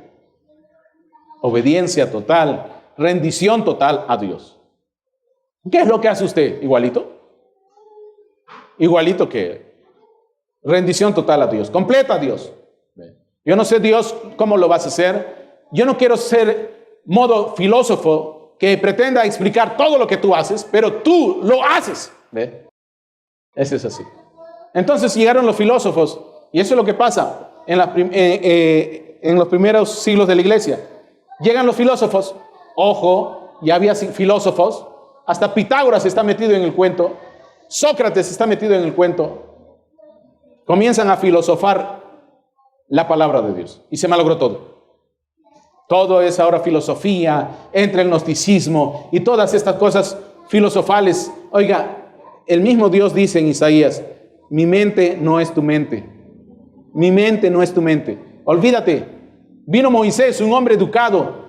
Obediencia total, rendición total a Dios. ¿Qué es lo que hace usted? Igualito. Igualito que rendición total a Dios, completa a Dios. ¿Ve? Yo no sé, Dios, cómo lo vas a hacer. Yo no quiero ser modo filósofo que pretenda explicar todo lo que tú haces, pero tú lo haces. ¿Ve? Ese es así. Entonces llegaron los filósofos, y eso es lo que pasa en los primeros siglos de la iglesia. Llegan los filósofos, ojo, ya había filósofos, hasta Pitágoras está metido en el cuento, Sócrates está metido en el cuento. Comienzan a filosofar la palabra de Dios y se malogró todo. Todo es ahora filosofía, entra el gnosticismo y todas estas cosas filosofales. Oiga, el mismo Dios dice en Isaías: mi mente no es tu mente. Mi mente no es tu mente. Olvídate. Vino Moisés, un hombre educado,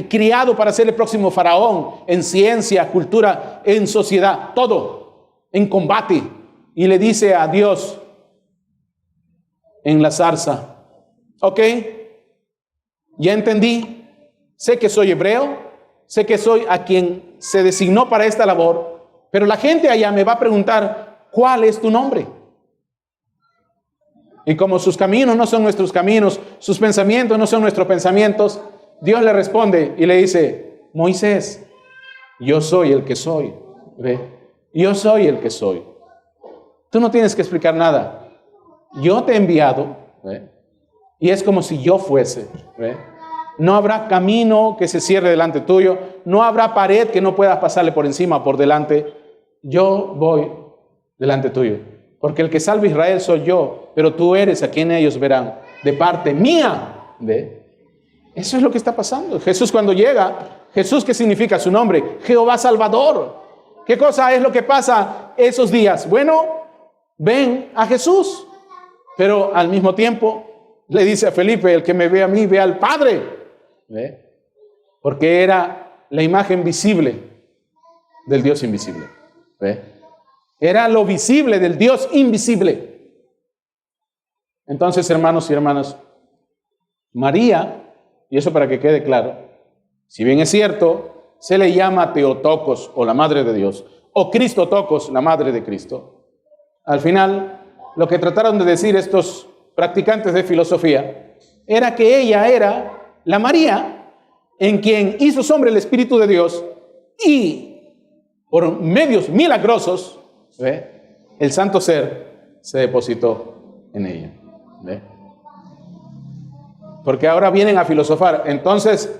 criado para ser el próximo faraón, en ciencia, cultura, en sociedad, todo, en combate. Y le dice a Dios en la zarza: ok, ya entendí, sé que soy hebreo, sé que soy a quien se designó para esta labor, pero la gente allá me va a preguntar: ¿cuál es tu nombre? Y como sus caminos no son nuestros caminos, sus pensamientos no son nuestros pensamientos, Dios le responde y le dice: Moisés, yo soy el que soy. ¿Ve? Yo soy el que soy. Tú no tienes que explicar nada. Yo te he enviado. ¿Ve? Y es como si yo fuese. ¿Ve? No habrá camino que se cierre delante tuyo. No habrá pared que no puedas pasarle por encima o por delante. Yo voy delante tuyo. Porque el que salva a Israel soy yo, pero tú eres a quien ellos verán, de parte mía. ¿Ve? Eso es lo que está pasando. Jesús cuando llega, Jesús, ¿qué significa su nombre? Jehová Salvador. ¿Qué cosa es lo que pasa esos días? Bueno, ven a Jesús, pero al mismo tiempo le dice a Felipe: el que me ve a mí, ve al Padre. ¿Ve? Porque era la imagen visible del Dios invisible. ¿Ve? Era lo visible del Dios invisible. Entonces, hermanos y hermanas, María, y eso para que quede claro, si bien es cierto, se le llama Teotocos, o la Madre de Dios, o Cristotocos, la Madre de Cristo. Al final, lo que trataron de decir estos practicantes de filosofía era que ella era la María en quien hizo sombra el Espíritu de Dios, y por medios milagrosos, ¿ve?, el santo ser se depositó en ella. ¿Ve? Porque ahora vienen a filosofar. Entonces,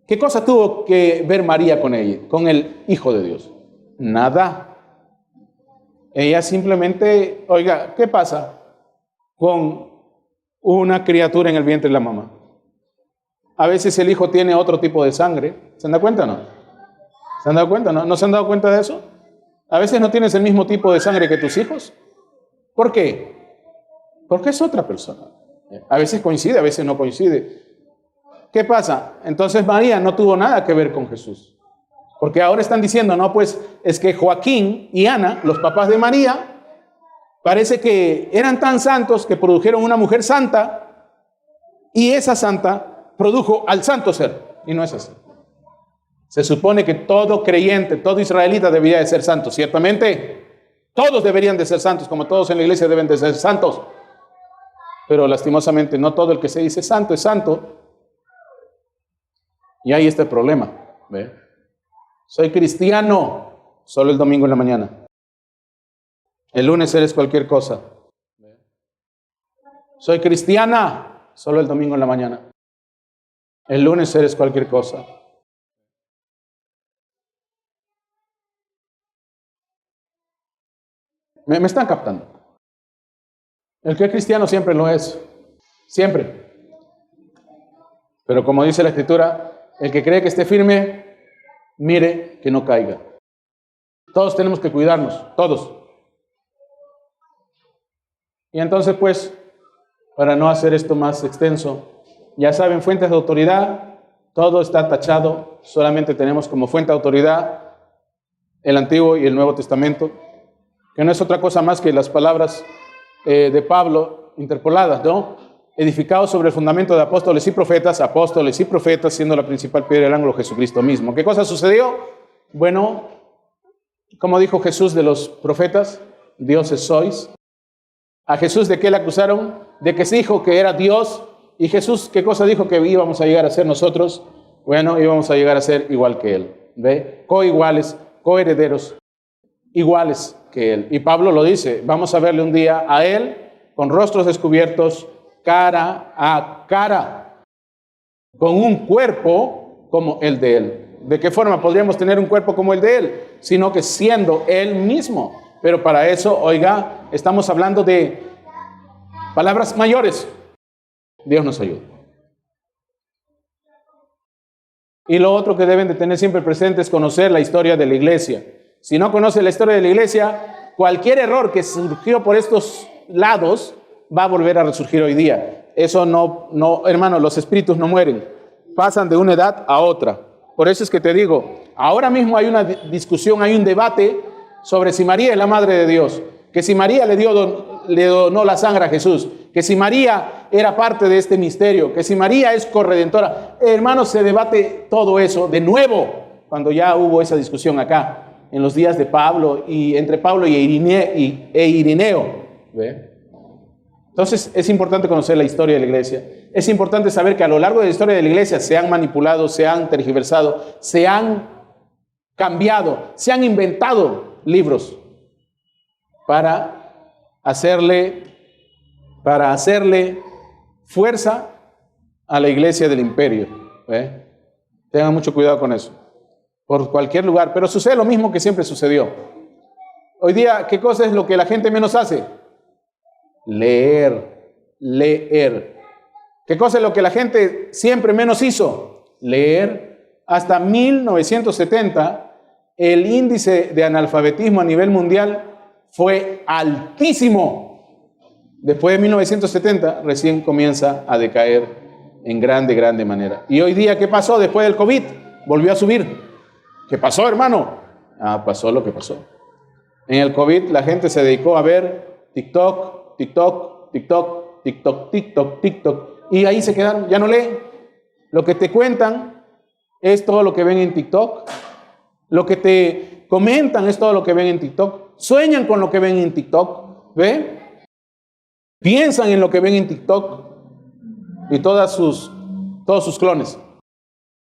¿qué cosa tuvo que ver María con ella, con el Hijo de Dios? Nada. Ella simplemente, oiga, ¿qué pasa con una criatura en el vientre de la mamá? A veces el hijo tiene otro tipo de sangre. ¿Se han dado cuenta o no? ¿Se han dado cuenta? ¿No se han dado cuenta de eso? A veces no tienes el mismo tipo de sangre que tus hijos. ¿Por qué? Porque es otra persona. A veces coincide, a veces no coincide. ¿Qué pasa? Entonces María no tuvo nada que ver con Jesús. Porque ahora están diciendo: no, pues es que Joaquín y Ana, los papás de María, parece que eran tan santos que produjeron una mujer santa, y esa santa produjo al santo ser. Y no es así. Se supone que todo creyente, todo israelita debería de ser santo. Ciertamente, todos deberían de ser santos, como todos en la iglesia deben de ser santos. Pero lastimosamente no todo el que se dice santo es santo. Y ahí está el problema. ¿Ve? Soy cristiano solo el domingo en la mañana. El lunes eres cualquier cosa. ¿Ve? Soy cristiana solo el domingo en la mañana. El lunes eres cualquier cosa. ¿Me están captando? El que es cristiano siempre lo es, siempre. Pero como dice la Escritura, el que cree que esté firme, mire que no caiga. Todos tenemos que cuidarnos, todos. Y entonces, pues, para no hacer esto más extenso, ya saben, fuentes de autoridad, todo está tachado, solamente tenemos como fuente de autoridad el Antiguo y el Nuevo Testamento, que no es otra cosa más que las palabras de Pablo interpoladas, ¿no? Edificados sobre el fundamento de apóstoles y profetas, siendo la principal piedra del ángulo Jesucristo mismo. ¿Qué cosa sucedió? Bueno, como dijo Jesús de los profetas, dioses sois. A Jesús, ¿de qué le acusaron? De que se dijo que era Dios. Y Jesús, ¿qué cosa dijo que íbamos a llegar a ser nosotros? Bueno, íbamos a llegar a ser igual que Él. ¿Ve? Coiguales, coherederos, iguales que Él. Y Pablo lo dice, vamos a verle un día a Él con rostros descubiertos, cara a cara, con un cuerpo como el de Él. ¿De qué forma podríamos tener un cuerpo como el de Él? Sino que siendo Él mismo. Pero para eso, oiga, estamos hablando de palabras mayores. Dios nos ayude. Y lo otro que deben de tener siempre presente es conocer la historia de la iglesia. Si no conoce la historia de la iglesia, cualquier error que surgió por estos lados va a volver a resurgir hoy día. Eso no, hermano, los espíritus no mueren. Pasan de una edad a otra. Por eso es que te digo, ahora mismo hay una discusión, hay un debate sobre si María es la madre de Dios, que si María le donó la sangre a Jesús, que si María era parte de este misterio, que si María es corredentora. Hermanos, se debate todo eso de nuevo, cuando ya hubo esa discusión acá, en los días de Pablo, y entre Pablo e Irineo. ¿Ve? Entonces, es importante conocer la historia de la iglesia. Es importante saber que a lo largo de la historia de la iglesia se han manipulado, se han tergiversado, se han cambiado, se han inventado libros para hacerle fuerza a la iglesia del imperio. ¿Eh? Tengan mucho cuidado con eso. Por cualquier lugar. Pero sucede lo mismo que siempre sucedió. Hoy día, ¿qué cosa es lo que la gente menos hace? Leer. ¿Qué cosa es lo que la gente siempre menos hizo? Leer. Hasta 1970, el índice de analfabetismo a nivel mundial fue altísimo. Después de 1970, recién comienza a decaer en grande manera. Y hoy día, ¿qué pasó después del COVID? Volvió a subir. ¿Qué pasó, hermano? Pasó lo que pasó. En el COVID, la gente se dedicó a ver TikTok, y ahí se quedaron, ya no leen. Lo que te cuentan es todo lo que ven en TikTok. Lo que te comentan es todo lo que ven en TikTok. Sueñan con lo que ven en TikTok. ¿Ve? Piensan en lo que ven en TikTok. Y todos sus clones.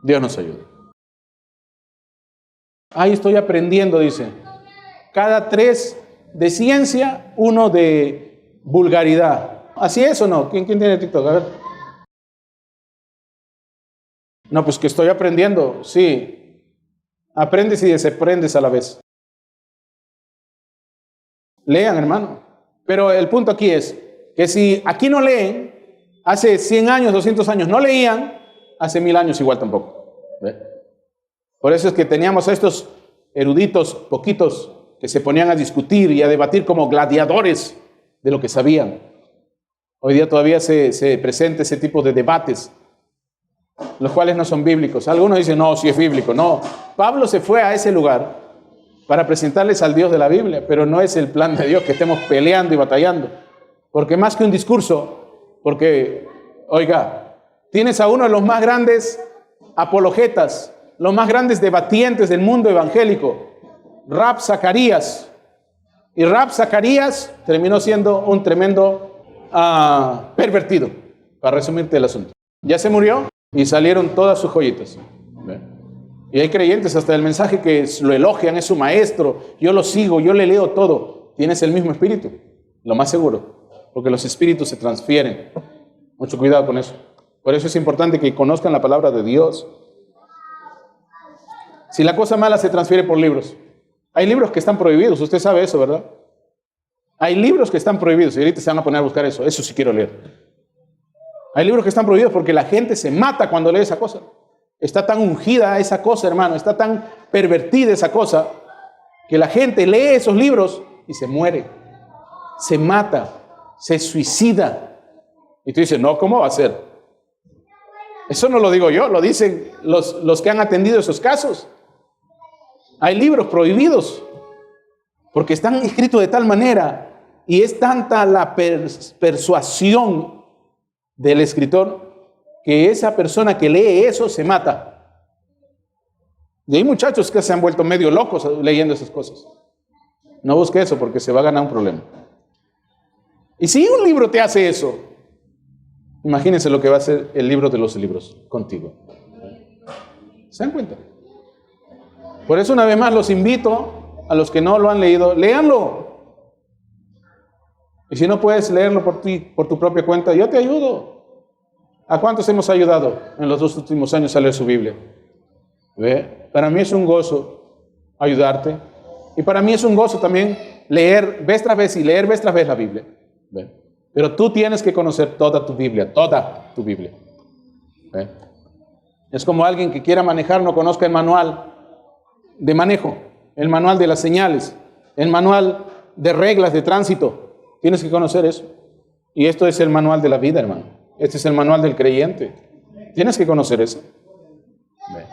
Dios nos ayude. Ahí estoy aprendiendo, dice. Cada 3 de ciencia, 1 de vulgaridad. ¿Así es o no? ¿Quién tiene TikTok? A ver. No, pues que estoy aprendiendo. Sí. Aprendes y desaprendes a la vez. Lean, hermano. Pero el punto aquí es que si aquí no leen, hace 100 años, 200 años no leían, hace 1000 años igual tampoco. ¿Ve? Por eso es que teníamos a estos eruditos poquitos que se ponían a discutir y a debatir como gladiadores de lo que sabían. Hoy día todavía se presenta ese tipo de debates, los cuales no son bíblicos. Algunos dicen, no, sí es bíblico. No, Pablo se fue a ese lugar para presentarles al Dios de la Biblia, pero no es el plan de Dios que estemos peleando y batallando. Porque más que un discurso, porque, oiga, tienes a uno de los más grandes apologetas, los más grandes debatientes del mundo evangélico, Rab Zacarías. Y Rab Zacarías terminó siendo un tremendo pervertido, para resumirte el asunto. Ya se murió y salieron todas sus joyitas. Y hay creyentes hasta el mensaje que lo elogian, es su maestro, yo lo sigo, yo le leo todo. Tienes el mismo espíritu, lo más seguro, porque los espíritus se transfieren. Mucho cuidado con eso. Por eso es importante que conozcan la palabra de Dios. Si la cosa mala se transfiere por libros. Hay libros que están prohibidos, usted sabe eso, ¿verdad? Hay libros que están prohibidos y ahorita se van a poner a buscar eso. Eso sí quiero leer. Hay libros que están prohibidos porque la gente se mata cuando lee esa cosa. Está tan ungida esa cosa, hermano. Está tan pervertida esa cosa que la gente lee esos libros y se muere. Se mata. Se suicida. Y tú dices, no, ¿cómo va a ser? Eso no lo digo yo, lo dicen los que han atendido esos casos. Hay libros prohibidos porque están escritos de tal manera y es tanta la persuasión del escritor que esa persona que lee eso se mata. Y hay muchachos que se han vuelto medio locos leyendo esas cosas. No busque eso porque se va a ganar un problema. Y si un libro te hace eso, imagínense lo que va a hacer el libro de los libros contigo. ¿Se dan cuenta? Por eso una vez más los invito a los que no lo han leído, léanlo. Y si no puedes leerlo por ti, por tu propia cuenta, yo te ayudo. ¿A cuántos hemos ayudado en los 2 últimos años a leer su Biblia? ¿Ve? Para mí es un gozo ayudarte. Y para mí es un gozo también leer vez tras vez y leer vez tras vez la Biblia. ¿Ve? Pero tú tienes que conocer toda tu Biblia, toda tu Biblia. ¿Ve? Es como alguien que quiera manejar, no conozca el manual de manejo, el manual de las señales, el manual de reglas de tránsito. Tienes que conocer eso. Y esto es el manual de la vida, hermano. Este es el manual del creyente. Tienes que conocer eso. ¿Ve?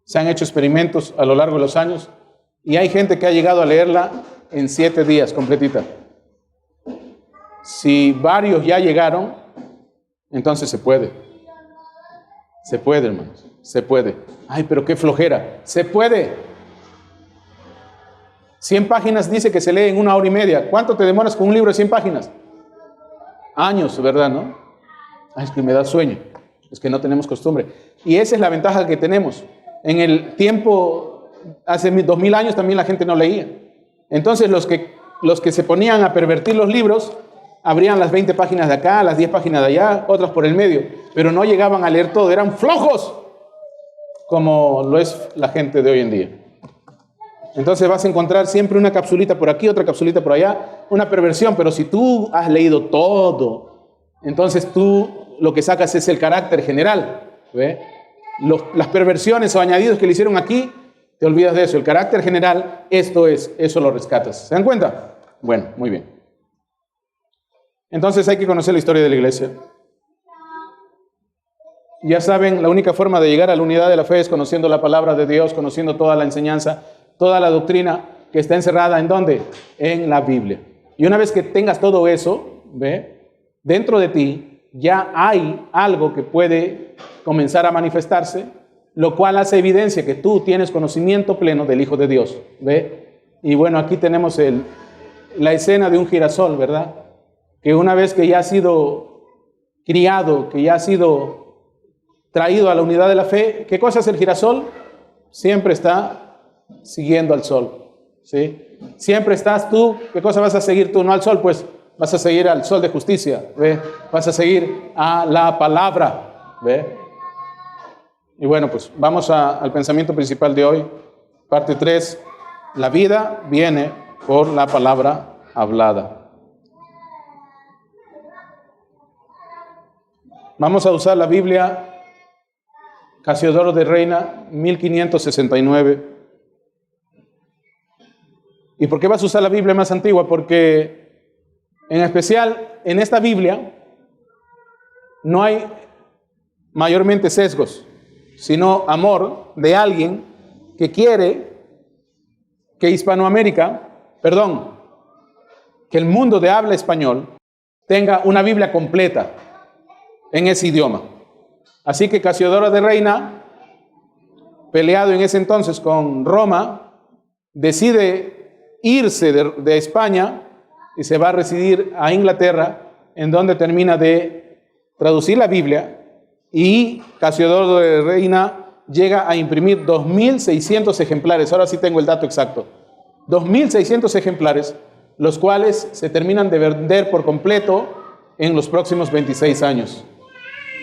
Se han hecho experimentos a lo largo de los años y hay gente que ha llegado a leerla en 7 días completita. Si varios ya llegaron, entonces se puede. Se puede, hermanos. Se puede. Ay, pero qué flojera. Se puede. 100 páginas dice que se lee en 1 hora y media. ¿Cuánto te demoras con un libro de 100 páginas? Años, ¿verdad, no? Ay, es que me da sueño. Es que no tenemos costumbre. Y esa es la ventaja que tenemos. En el tiempo, hace 2000 años también la gente no leía. Entonces los que se ponían a pervertir los libros, abrían las 20 páginas de acá, las 10 páginas de allá, otras por el medio, pero no llegaban a leer todo, eran flojos, como lo es la gente de hoy en día. Entonces vas a encontrar siempre una capsulita por aquí, otra capsulita por allá, una perversión, pero si tú has leído todo, entonces tú lo que sacas es el carácter general. ¿Ve? Las perversiones o añadidos que le hicieron aquí, te olvidas de eso. El carácter general, esto es, eso lo rescatas. ¿Se dan cuenta? Bueno, muy bien. Entonces hay que conocer la historia de la iglesia. Ya saben, la única forma de llegar a la unidad de la fe es conociendo la palabra de Dios, conociendo toda la enseñanza, toda la doctrina que está encerrada ¿en dónde? En la Biblia. Y una vez que tengas todo eso, ¿ve? Dentro de ti ya hay algo que puede comenzar a manifestarse, lo cual hace evidencia que tú tienes conocimiento pleno del Hijo de Dios. ¿Ve? Y bueno, aquí tenemos la escena de un girasol, ¿verdad? Que una vez que ya ha sido criado, que ya ha sido traído a la unidad de la fe, ¿qué cosa es el girasol? Siempre está siguiendo al sol, ¿sí? Siempre estás tú, ¿qué cosa vas a seguir tú? No al sol, pues vas a seguir al sol de justicia, ¿ve? Vas a seguir a la palabra, ¿ve? Y bueno, pues vamos al pensamiento principal de hoy, parte 3, la vida viene por la palabra hablada. Vamos a usar la Biblia Casiodoro de Reina, 1569. ¿Y por qué vas a usar la Biblia más antigua? Porque en especial en esta Biblia no hay mayormente sesgos, sino amor de alguien que quiere que que el mundo de habla español tenga una Biblia completa en ese idioma. Así que Casiodoro de Reina, peleado en ese entonces con Roma, decide irse de España y se va a residir a Inglaterra, en donde termina de traducir la Biblia, y Casiodoro de Reina llega a imprimir 2.600 ejemplares. Ahora sí tengo el dato exacto. 2.600 ejemplares, los cuales se terminan de vender por completo en los próximos 26 años.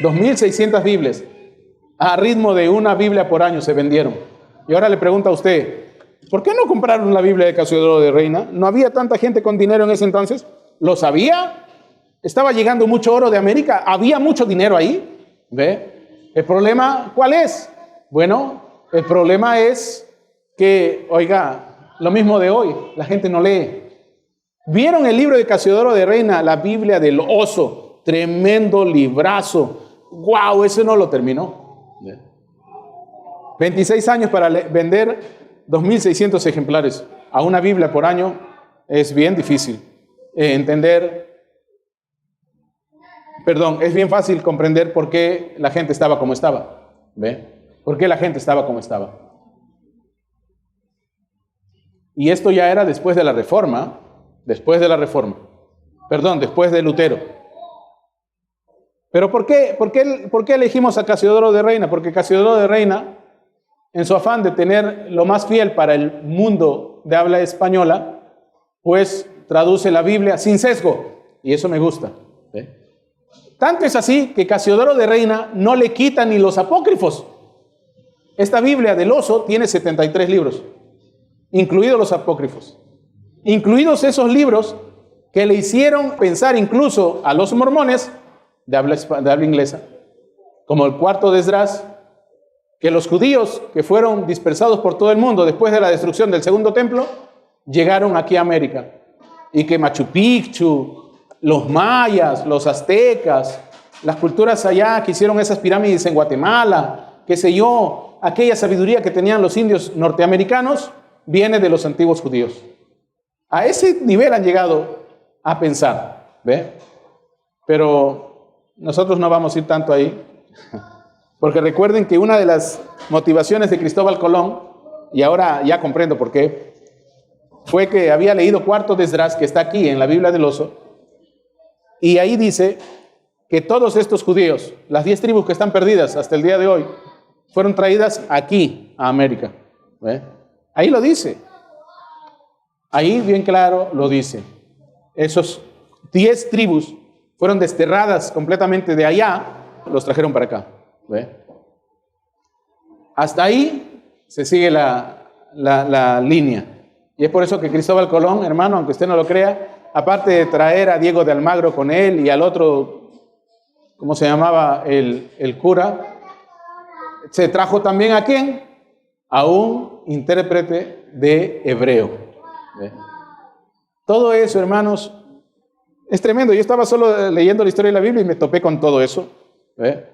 2.600 Biblias, a ritmo de una Biblia por año se vendieron. Y ahora le pregunto a usted, ¿Por qué no compraron la Biblia de Casiodoro de Reina? ¿No había tanta gente con dinero en ese entonces? ¿Lo sabía? ¿Estaba llegando mucho oro de América? ¿Había mucho dinero ahí? ¿Ve? ¿El problema cuál es? Bueno, el problema es que, oiga, lo mismo de hoy, la gente no lee. ¿Vieron el libro de Casiodoro de Reina, la Biblia del oso? Tremendo librazo. ¡Wow! Ese no lo terminó. 26 años para vender 2.600 ejemplares a una Biblia por año es bien difícil entender. Perdón, es bien fácil comprender por qué la gente estaba como estaba. ¿Ve? ¿Por qué la gente estaba como estaba? Y esto ya era después de la Reforma. Después de Lutero. Pero ¿por qué elegimos a Casiodoro de Reina? Porque Casiodoro de Reina, en su afán de tener lo más fiel para el mundo de habla española, pues traduce la Biblia sin sesgo. Y eso me gusta. ¿Ve? Tanto es así que Casiodoro de Reina no le quita ni los apócrifos. Esta Biblia del oso tiene 73 libros, incluidos los apócrifos. Incluidos esos libros que le hicieron pensar incluso a los mormones de habla inglesa, como el cuarto de Esdras, que los judíos que fueron dispersados por todo el mundo después de la destrucción del segundo templo, llegaron aquí a América, y que Machu Picchu, los mayas, los aztecas, las culturas allá que hicieron esas pirámides en Guatemala, qué sé yo, aquella sabiduría que tenían los indios norteamericanos, viene de los antiguos judíos. A ese nivel han llegado a pensar, ¿ve? Pero nosotros no vamos a ir tanto ahí, porque recuerden que una de las motivaciones de Cristóbal Colón, y ahora ya comprendo por qué, fue que había leído Cuarto de Esdras, que está aquí en la Biblia del oso, y ahí dice que todos estos judíos, las 10 tribus que están perdidas hasta el día de hoy, fueron traídas aquí a América, ¿ve? Ahí lo dice. Ahí bien claro lo dice. Esos 10 tribus fueron desterradas completamente de allá, los trajeron para acá. ¿Ve? Hasta ahí se sigue la línea. Y es por eso que Cristóbal Colón, hermano, aunque usted no lo crea, aparte de traer a Diego de Almagro con él y al otro, ¿cómo se llamaba? El cura, se trajo también ¿a quién? A un intérprete de hebreo. ¿Ve? Todo eso, hermanos, es tremendo. Yo estaba solo leyendo la historia de la Biblia y me topé con todo eso. ¿Ve?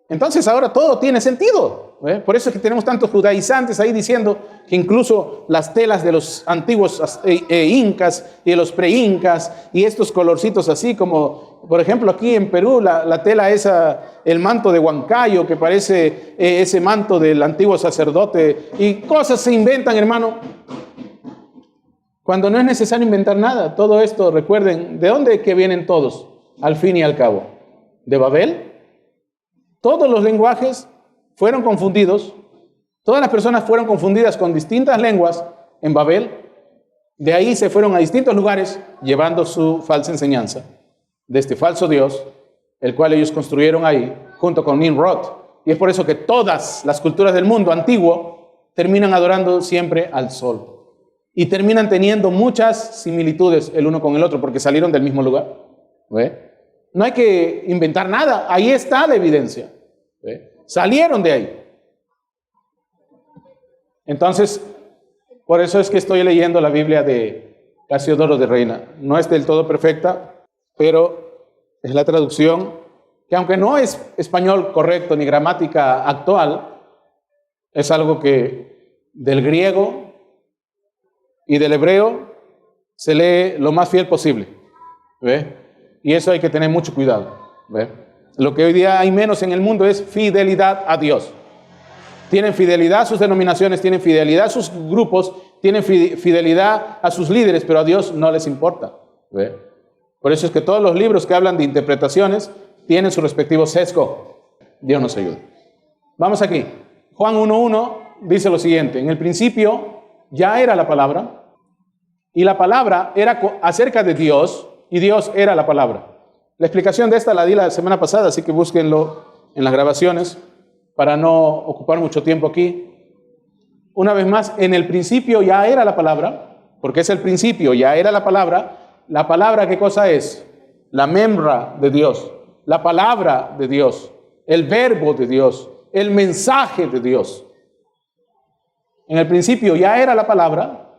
Entonces ahora todo tiene sentido. ¿Ve? Por eso es que tenemos tantos judaizantes ahí diciendo que incluso las telas de los antiguos incas y de los pre-incas y estos colorcitos así como, por ejemplo, aquí en Perú, la tela esa, el manto de Huancayo que parece ese manto del antiguo sacerdote y cosas se inventan, hermano. Cuando no es necesario inventar nada. Todo esto, recuerden, ¿de dónde es que vienen todos? Al fin y al cabo. ¿De Babel? Todos los lenguajes fueron confundidos. Todas las personas fueron confundidas con distintas lenguas en Babel. De ahí se fueron a distintos lugares llevando su falsa enseñanza de este falso Dios, el cual ellos construyeron ahí junto con Nimrod. Y es por eso que todas las culturas del mundo antiguo terminan adorando siempre al sol. Y terminan teniendo muchas similitudes el uno con el otro porque salieron del mismo lugar. ¿Ve? No hay que inventar nada. Ahí está la evidencia. ¿Ve? Salieron de ahí. Entonces, por eso es que estoy leyendo la Biblia de Casiodoro de Reina. No es del todo perfecta, pero es la traducción que, aunque no es español correcto ni gramática actual, es algo que del griego y del hebreo se lee lo más fiel posible. ¿Ve? Y eso hay que tener mucho cuidado. ¿Ve? Lo que hoy día hay menos en el mundo es fidelidad a Dios. Tienen fidelidad a sus denominaciones, tienen fidelidad a sus grupos, tienen fidelidad a sus líderes, pero a Dios no les importa. ¿Ve? Por eso es que todos los libros que hablan de interpretaciones tienen su respectivo sesgo. Dios nos ayude. Vamos aquí. Juan 1:1 dice lo siguiente: en el principio ya era la palabra, y la palabra era acerca de Dios, y Dios era la palabra. La explicación de esta la di la semana pasada, así que búsquenlo en las grabaciones para no ocupar mucho tiempo aquí. Una vez más, en el principio ya era la palabra, porque es el principio, ya era la palabra. La palabra, ¿qué cosa es? La memra de Dios, la palabra de Dios, el verbo de Dios, el mensaje de Dios. En el principio ya era la palabra,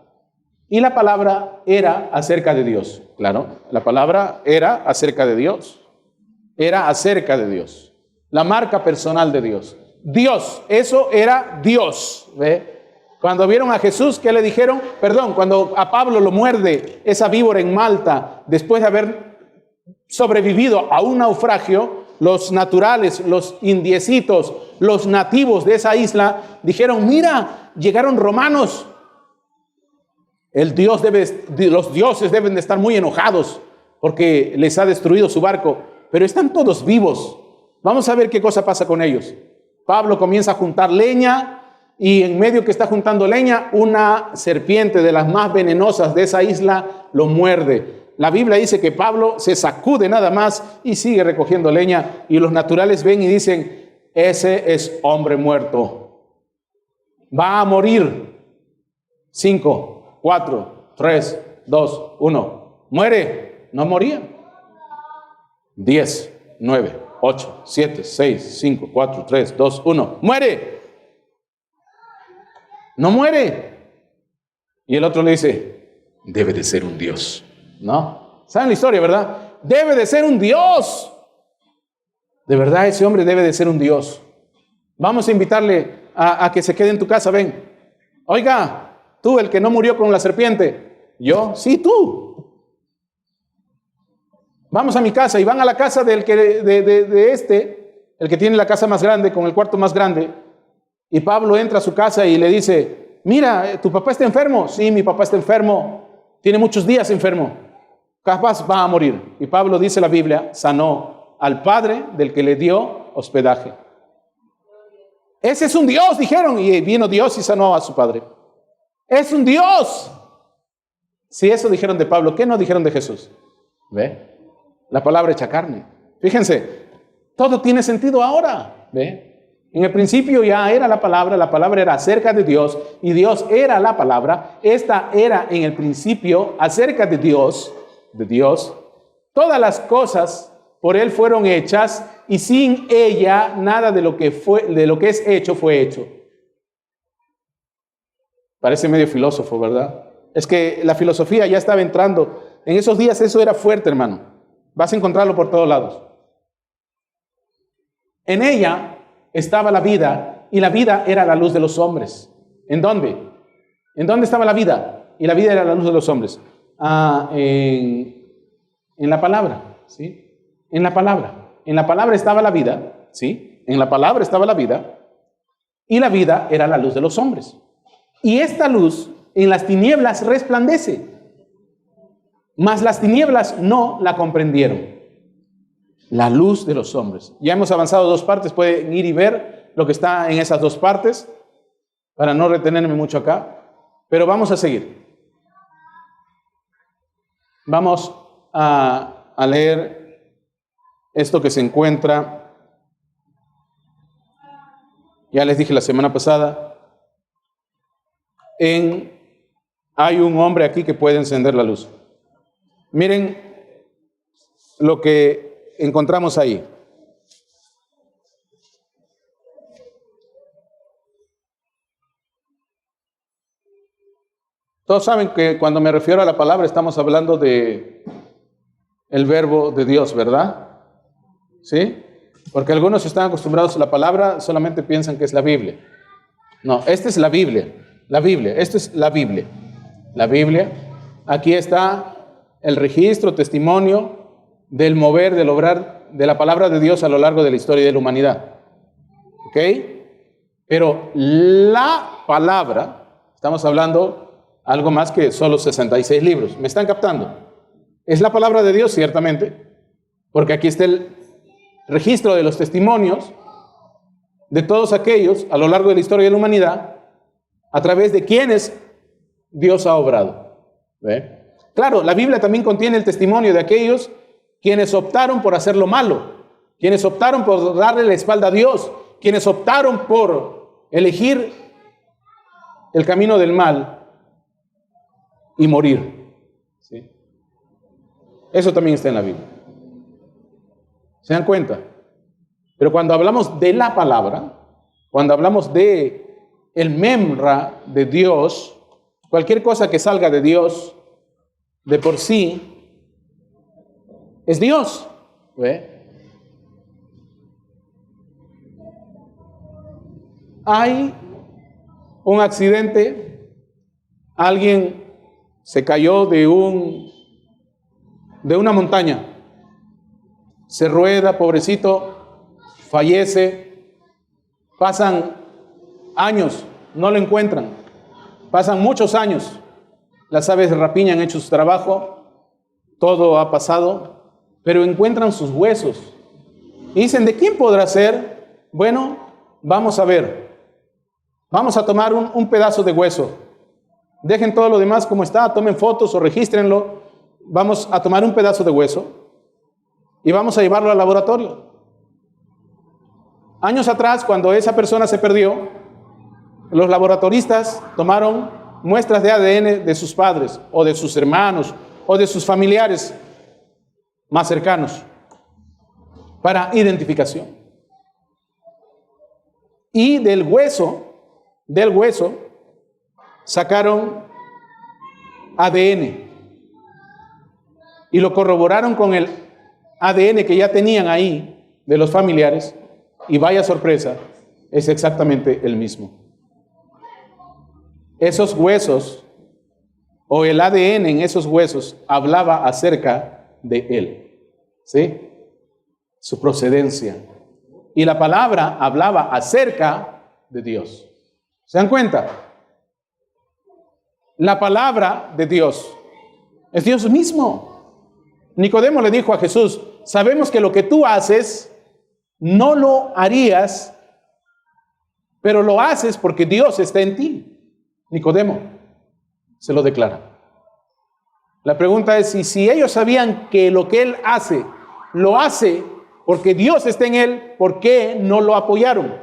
y la palabra era acerca de Dios. Claro, la palabra era acerca de Dios. Era acerca de Dios. La marca personal de Dios. Dios, eso era Dios. ¿Ve? Cuando vieron a Jesús, ¿qué le dijeron? Perdón, cuando a Pablo lo muerde esa víbora en Malta, después de haber sobrevivido a un naufragio, los naturales, los indiecitos, los nativos de esa isla, dijeron, mira, llegaron romanos. Los dioses deben de estar muy enojados porque les ha destruido su barco, pero están todos vivos. Vamos a ver qué cosa pasa con ellos. Pablo comienza a juntar leña y en medio que está juntando leña, una serpiente de las más venenosas de esa isla lo muerde. La Biblia dice que Pablo se sacude nada más y sigue recogiendo leña, y los naturales ven y dicen, ese es hombre muerto. Va a morir. 5, 4, 3, 2, 1. Muere. No moría. 10, 9, 8, 7, 6, 5, 4, 3, 2, 1. Muere. No muere. Y el otro le dice, debe de ser un Dios. ¿No? ¿Saben la historia, verdad? Debe de ser un Dios. De verdad, ese hombre debe de ser un Dios. Vamos a invitarle a que se quede en tu casa. Ven. Oiga, tú, el que no murió con la serpiente. ¿Yo? Sí, tú. Vamos a mi casa, y van a la casa del que el que tiene la casa más grande, con el cuarto más grande. Y Pablo entra a su casa y le dice, mira, ¿tu papá está enfermo? Sí, mi papá está enfermo. Tiene muchos días enfermo. Capaz va a morir. Y Pablo, dice la Biblia, sanó al padre del que le dio hospedaje. Ese es un Dios, dijeron. Y vino Dios y sanó a su padre. Es un Dios. Si eso dijeron de Pablo, ¿qué no dijeron de Jesús? ¿Ve? La palabra hecha carne. Fíjense, todo tiene sentido ahora. ¿Ve? En el principio ya era la palabra era acerca de Dios, y Dios era la palabra. Esta era en el principio acerca de Dios. Todas las cosas por Él fueron hechas, y sin ella nada de lo que es hecho fue hecho. Parece medio filósofo, ¿verdad? Es que la filosofía ya estaba entrando. En esos días eso era fuerte, hermano. Vas a encontrarlo por todos lados. En ella estaba la vida, y la vida era la luz de los hombres. ¿En dónde? ¿En dónde estaba la vida? Y la vida era la luz de los hombres. En la palabra, ¿sí? En la palabra. En la palabra estaba la vida, ¿sí? En la palabra estaba la vida, y la vida era la luz de los hombres. Y esta luz en las tinieblas resplandece, mas las tinieblas no la comprendieron. La luz de los hombres. Ya hemos avanzado 2 partes, pueden ir y ver lo que está en esas 2 partes, para no retenerme mucho acá, pero vamos a seguir. Vamos a leer esto que se encuentra, ya les dije la semana pasada, hay un hombre aquí que puede encender la luz. Miren lo que encontramos ahí. Todos saben que cuando me refiero a la palabra estamos hablando de el verbo de Dios, ¿verdad? ¿Sí? Porque algunos están acostumbrados a la palabra, solamente piensan que es la Biblia. No, esta es la Biblia. Esta es la Biblia. La Biblia. Aquí está el registro, testimonio del mover, del obrar de la palabra de Dios a lo largo de la historia de la humanidad. ¿Ok? Pero la palabra, estamos hablando algo más que solo 66 libros. ¿Me están captando? Es la palabra de Dios, ciertamente, porque aquí está el registro de los testimonios de todos aquellos a lo largo de la historia de la humanidad, a través de quienes Dios ha obrado. ¿Ve? Claro, la Biblia también contiene el testimonio de aquellos quienes optaron por hacer lo malo, quienes optaron por darle la espalda a Dios, quienes optaron por elegir el camino del mal y morir. ¿Sí? Eso también está en la Biblia. ¿Se dan cuenta? Pero cuando hablamos de la palabra, cuando hablamos de el memra de Dios, cualquier cosa que salga de Dios, de por sí, es Dios. ¿Ve? Hay un accidente, alguien se cayó de una montaña, se rueda, pobrecito, fallece, pasan años, no lo encuentran, pasan muchos años, las aves de rapiña han hecho su trabajo, todo ha pasado, pero encuentran sus huesos y dicen, ¿de quién podrá ser? Bueno, vamos a ver. Vamos a tomar un pedazo de hueso. Dejen todo lo demás como está, tomen fotos o regístrenlo. Vamos a tomar un pedazo de hueso y vamos a llevarlo al laboratorio. Años atrás, cuando esa persona se perdió, los laboratoristas tomaron muestras de ADN de sus padres o de sus hermanos o de sus familiares más cercanos para identificación. Y del hueso sacaron ADN y lo corroboraron con el ADN que ya tenían ahí de los familiares y vaya sorpresa, es exactamente el mismo. Esos huesos o el ADN en esos huesos hablaba acerca de él, ¿sí? Su procedencia. Y la palabra hablaba acerca de Dios. ¿Se dan cuenta? La palabra de Dios es Dios mismo. Nicodemo le dijo a Jesús, sabemos que lo que tú haces no lo harías, pero lo haces porque Dios está en ti. Nicodemo se lo declara. La pregunta es, si ellos sabían que lo que él hace, lo hace porque Dios está en él, ¿por qué no lo apoyaron?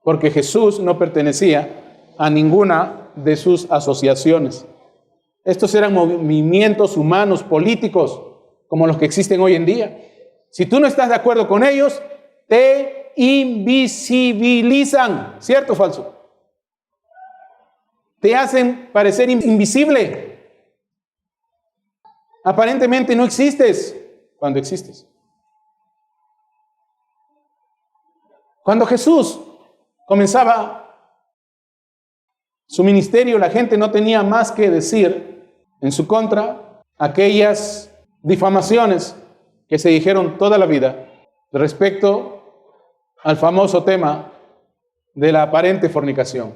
Porque Jesús no pertenecía a ninguna de sus asociaciones. Estos eran movimientos humanos, políticos, como los que existen hoy en día. Si tú no estás de acuerdo con ellos, te invisibilizan. ¿Cierto o falso? Te hacen parecer invisible. Aparentemente no existes cuando existes. Cuando Jesús comenzaba su ministerio, la gente no tenía más que decir en su contra aquellas difamaciones que se dijeron toda la vida respecto al famoso tema de la aparente fornicación.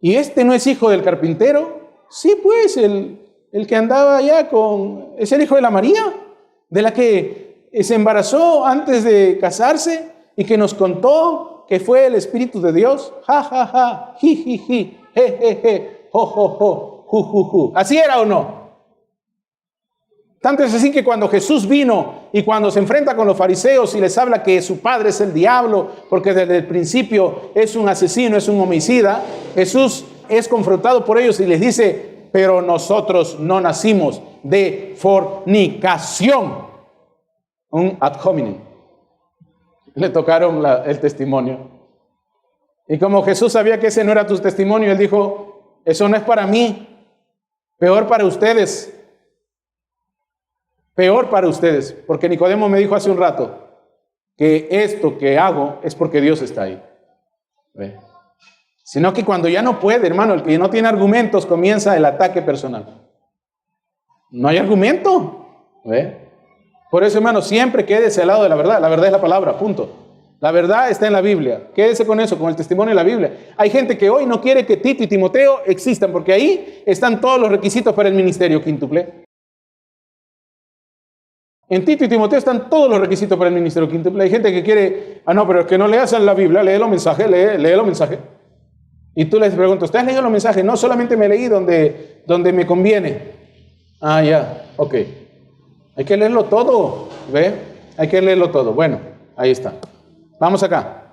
¿Y este no es hijo del carpintero? Sí, pues, el que andaba allá es el hijo de la María, de la que se embarazó antes de casarse y que nos contó que fue el Espíritu de Dios. Ja, ja, ja, ji, ji, ji, je, je, je, jo, jo, jo, ju, ju, ju. ¿Así era o no? Tanto es así que cuando Jesús vino y cuando se enfrenta con los fariseos y les habla que su padre es el diablo, porque desde el principio es un asesino, es un homicida, Jesús es confrontado por ellos y les dice, pero nosotros no nacimos de fornicación. Un ad hominem. Le tocaron el testimonio. Y como Jesús sabía que ese no era tu testimonio, él dijo, eso no es para mí, peor para ustedes. Peor para ustedes, porque Nicodemo me dijo hace un rato que esto que hago es porque Dios está ahí. ¿Ve? Sino que cuando ya no puede, hermano, el que no tiene argumentos, comienza el ataque personal. No hay argumento. ¿Ve? Por eso, hermano, siempre quédese al lado de la verdad. La verdad es la palabra, punto. La verdad está en la Biblia. Quédese con eso, con el testimonio de la Biblia. Hay gente que hoy no quiere que Tito y Timoteo existan, porque ahí están todos los requisitos para el ministerio quíntuple. En Tito y Timoteo están todos los requisitos para el ministerio quíntuple. Hay gente que quiere, no, pero es que no leas en la Biblia, lee los mensajes, lee los mensajes. Y tú les preguntas, ¿usted has leído los mensajes? No, solamente me leí donde me conviene. Ah, ya, ok. Hay que leerlo todo, ¿ve? Hay que leerlo todo. Bueno, ahí está. Vamos acá.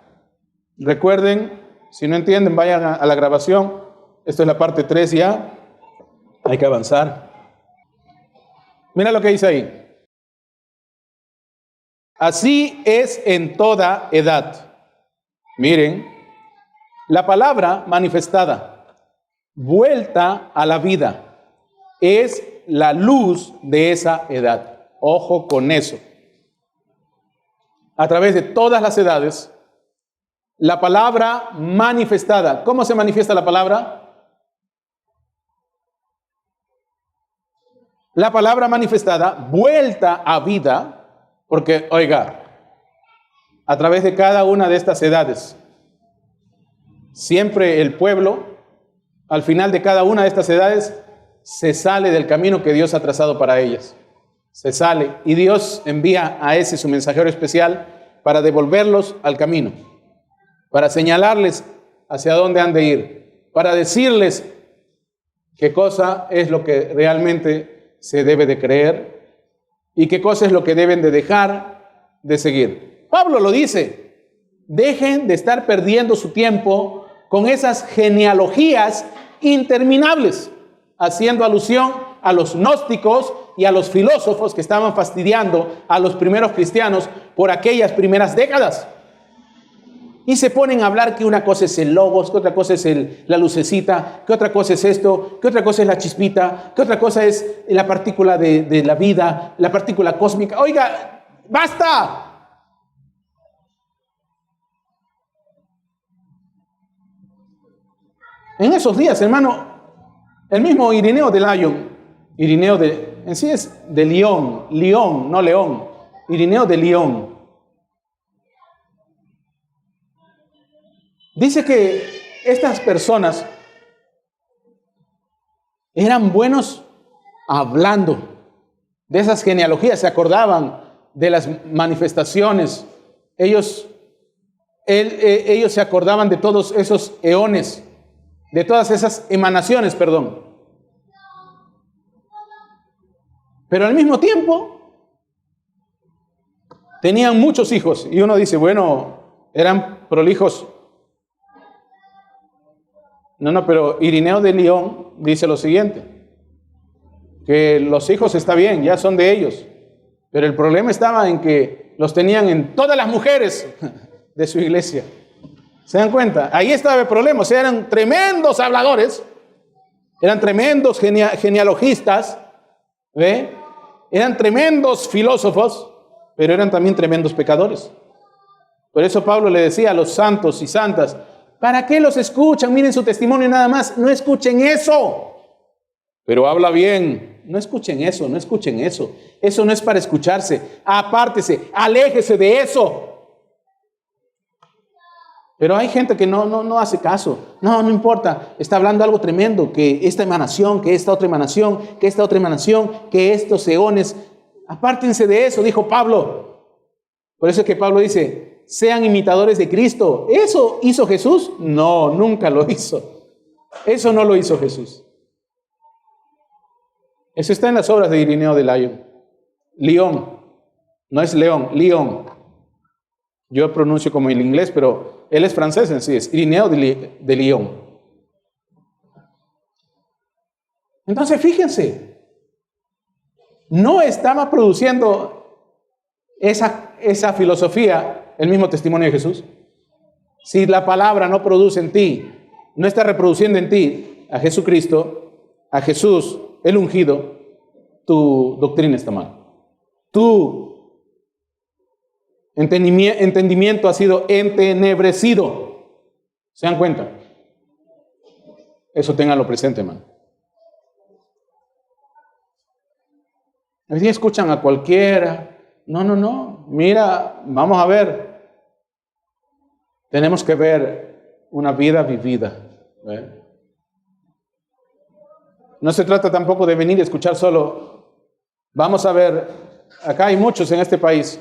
Recuerden Si no entienden, vayan a la grabación. Esto es la parte 3 ya. Hay que avanzar. Mira lo que dice ahí. Así es en toda edad. Miren, la palabra manifestada, vuelta a la vida, es la luz de esa edad. Ojo con eso. A través de todas las edades, la palabra manifestada. ¿Cómo se manifiesta la palabra? La palabra manifestada, vuelta a vida, porque, oiga, a través de cada una de estas edades, siempre el pueblo, al final de cada una de estas edades, se sale del camino que Dios ha trazado para ellas. Se sale y Dios envía a ese su mensajero especial para devolverlos al camino, para señalarles hacia dónde han de ir, para decirles qué cosa es lo que realmente se debe de creer y qué cosa es lo que deben de dejar de seguir. Pablo lo dice, dejen de estar perdiendo su tiempo con esas genealogías interminables, haciendo alusión a los gnósticos y a los filósofos que estaban fastidiando a los primeros cristianos por aquellas primeras décadas. Y se ponen a hablar que una cosa es el logos, que otra cosa es la lucecita, que otra cosa es esto, que otra cosa es la chispita, que otra cosa es la partícula de la vida, la partícula cósmica. Oiga, ¡basta! En esos días, hermano, el mismo Irineo de Lyon, en sí es de Lyon, no León, Irineo de Lyon, dice que estas personas eran buenos hablando de esas genealogías, se acordaban de las manifestaciones, ellos se acordaban de todos esos eones, de todas esas emanaciones, perdón. Pero al mismo tiempo tenían muchos hijos y uno dice, bueno, eran prolijos. No, pero Irineo de Lyon dice lo siguiente, que los hijos está bien, ya son de ellos, pero el problema estaba en que los tenían en todas las mujeres de su iglesia. ¿Se dan cuenta? Ahí estaba el problema, o sea, eran tremendos habladores, eran tremendos genealogistas, ¿ve? Eran tremendos filósofos, pero eran también tremendos pecadores. Por eso Pablo le decía a los santos y santas, ¿para qué los escuchan? Miren su testimonio nada más, no escuchen eso. Pero habla bien, no escuchen eso, no escuchen eso. Eso no es para escucharse, apártese, aléjese de eso. Pero hay gente que no hace caso. No importa, está hablando algo tremendo, que esta emanación, que esta otra emanación, que esta otra emanación, que estos eones. Apártense de eso, dijo Pablo. Por eso es que Pablo dice, sean imitadores de Cristo. ¿Eso hizo Jesús? No, nunca lo hizo. Eso no lo hizo Jesús. Eso está en las obras de Irineo de Lyon. Lyon, no es León, Lyon. Yo pronuncio como el inglés, pero él es francés en sí, es Irineo de Lyon. Entonces, fíjense, no estaba produciendo esa filosofía el mismo testimonio de Jesús. Si la palabra no produce en ti, no está reproduciendo en ti a Jesucristo, a Jesús, el ungido, tu doctrina está mal. Tu entendimiento ha sido entenebrecido. ¿Se dan cuenta? Eso ténganlo presente, hermano. Así escuchan a cualquiera. No. Mira, vamos a ver. Tenemos que ver una vida vivida. ¿Ve? No se trata tampoco de venir y escuchar solo. Vamos a ver. Acá hay muchos en este país.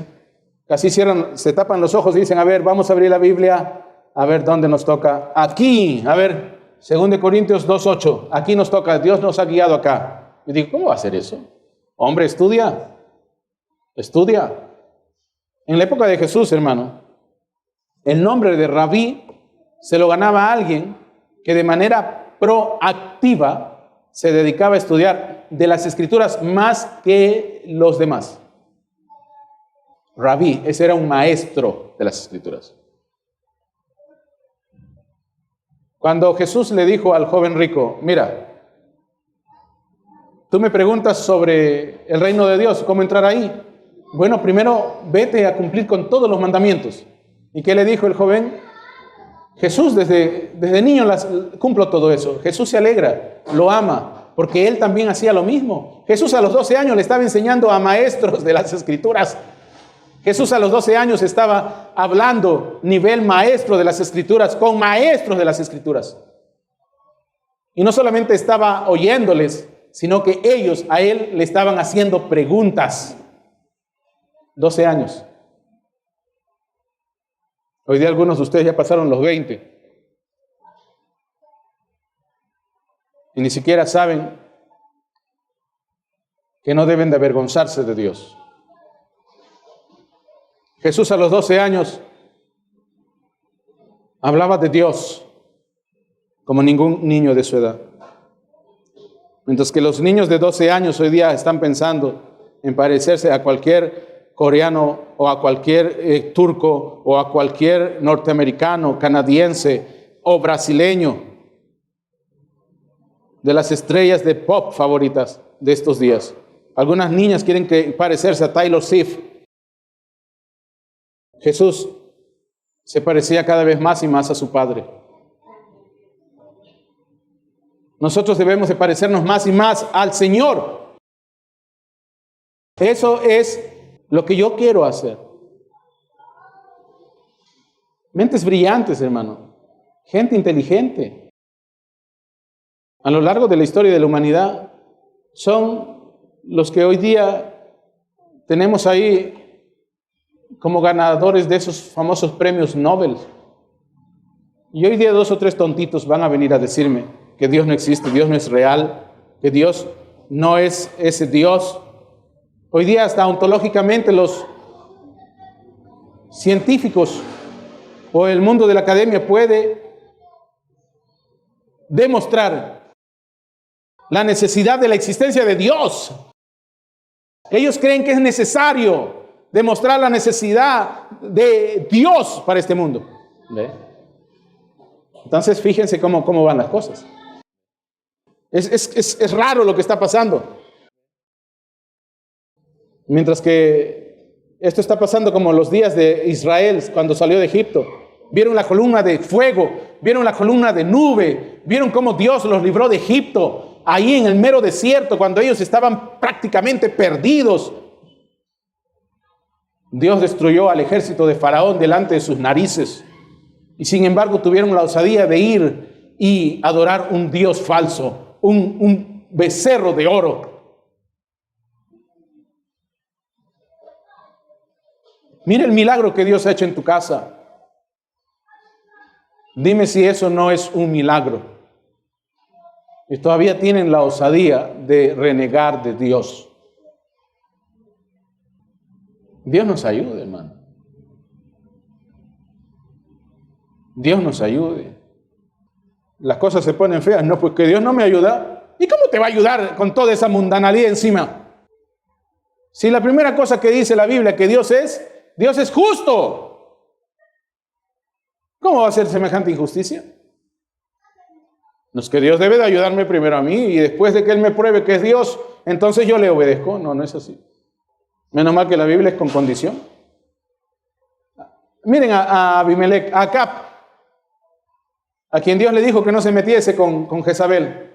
Casi se tapan los ojos y dicen, a ver, vamos a abrir la Biblia, a ver dónde nos toca. Aquí, a ver, 2 Corintios 2:8, aquí nos toca, Dios nos ha guiado acá. Yo digo, ¿cómo va a ser eso? Hombre, estudia. En la época de Jesús, hermano, el nombre de rabí se lo ganaba a alguien que de manera proactiva se dedicaba a estudiar de las Escrituras más que los demás. Rabí, ese era un maestro de las Escrituras. Cuando Jesús le dijo al joven rico, mira, tú me preguntas sobre el reino de Dios, ¿cómo entrar ahí? Bueno, primero vete a cumplir con todos los mandamientos. ¿Y qué le dijo el joven? Jesús, desde niño cumplo todo eso. Jesús se alegra, lo ama, porque él también hacía lo mismo. Jesús a los 12 años le estaba enseñando a maestros de las Escrituras. Jesús a los 12 años estaba hablando nivel maestro de las Escrituras, con maestros de las Escrituras. Y no solamente estaba oyéndoles, sino que ellos a él le estaban haciendo preguntas. 12 años. Hoy día algunos de ustedes ya pasaron los 20. Y ni siquiera saben que no deben de avergonzarse de Dios. Jesús a los 12 años hablaba de Dios como ningún niño de su edad. Mientras que los niños de 12 años hoy día están pensando en parecerse a cualquier coreano o a cualquier turco o a cualquier norteamericano, canadiense o brasileño, de las estrellas de pop favoritas de estos días. Algunas niñas quieren parecerse a Taylor Swift. Jesús se parecía cada vez más y más a su Padre. Nosotros debemos de parecernos más y más al Señor. Eso es lo que yo quiero hacer. Mentes brillantes, hermano. Gente inteligente. A lo largo de la historia de la humanidad, son los que hoy día tenemos ahí como ganadores de esos famosos premios Nobel. Y hoy día 2 o 3 tontitos van a venir a decirme que Dios no existe, Dios no es real, que Dios no es ese Dios. Hoy día hasta ontológicamente los científicos o el mundo de la academia puede demostrar la necesidad de la existencia de Dios. Ellos creen que es necesario demostrar la necesidad de Dios para este mundo. ¿Ve? Entonces fíjense cómo van las cosas. Es raro lo que está pasando. Mientras que esto está pasando como los días de Israel cuando salió de Egipto. Vieron la columna de fuego, vieron la columna de nube, vieron cómo Dios los libró de Egipto, ahí en el mero desierto, cuando ellos estaban prácticamente perdidos. Dios destruyó al ejército de Faraón delante de sus narices. Y sin embargo tuvieron la osadía de ir y adorar un Dios falso, un becerro de oro. Mira el milagro que Dios ha hecho en tu casa. Dime si eso no es un milagro. Y todavía tienen la osadía de renegar de Dios. Dios nos ayude, hermano. Dios nos ayude. Las cosas se ponen feas. No, pues que Dios no me ayuda. ¿Y cómo te va a ayudar con toda esa mundanalidad encima? Si la primera cosa que dice la Biblia que Dios es justo. ¿Cómo va a ser semejante injusticia? No es que Dios debe de ayudarme primero a mí y después de que Él me pruebe que es Dios, entonces yo le obedezco. No, no es así. Menos mal que la Biblia es con condición. Miren a Abimelech, a Acab, a quien Dios le dijo que no se metiese con Jezabel.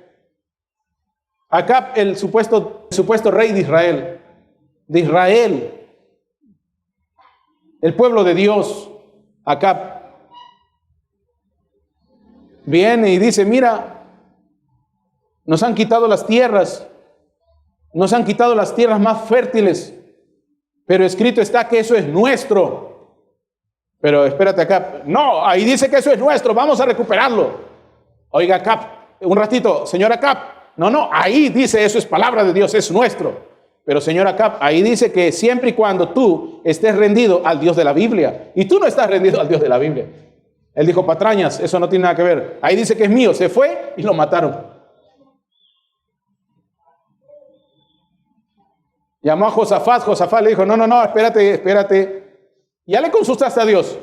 Acab, el supuesto rey de Israel, el pueblo de Dios. Acab viene y dice, mira, nos han quitado las tierras más fértiles, pero escrito está que eso es nuestro. Pero espérate acá, no, ahí dice que eso es nuestro, vamos a recuperarlo. Oiga Acab, un ratito, señor Acab, no, ahí dice eso es palabra de Dios, es nuestro. Pero señor Acab, ahí dice que siempre y cuando tú estés rendido al Dios de la Biblia, y tú no estás rendido al Dios de la Biblia. Él dijo, patrañas, eso no tiene nada que ver. Ahí dice que es mío. Se fue y lo mataron. Llamó a Josafat. Josafat le dijo, no, espérate. ¿Ya le consultaste a Dios?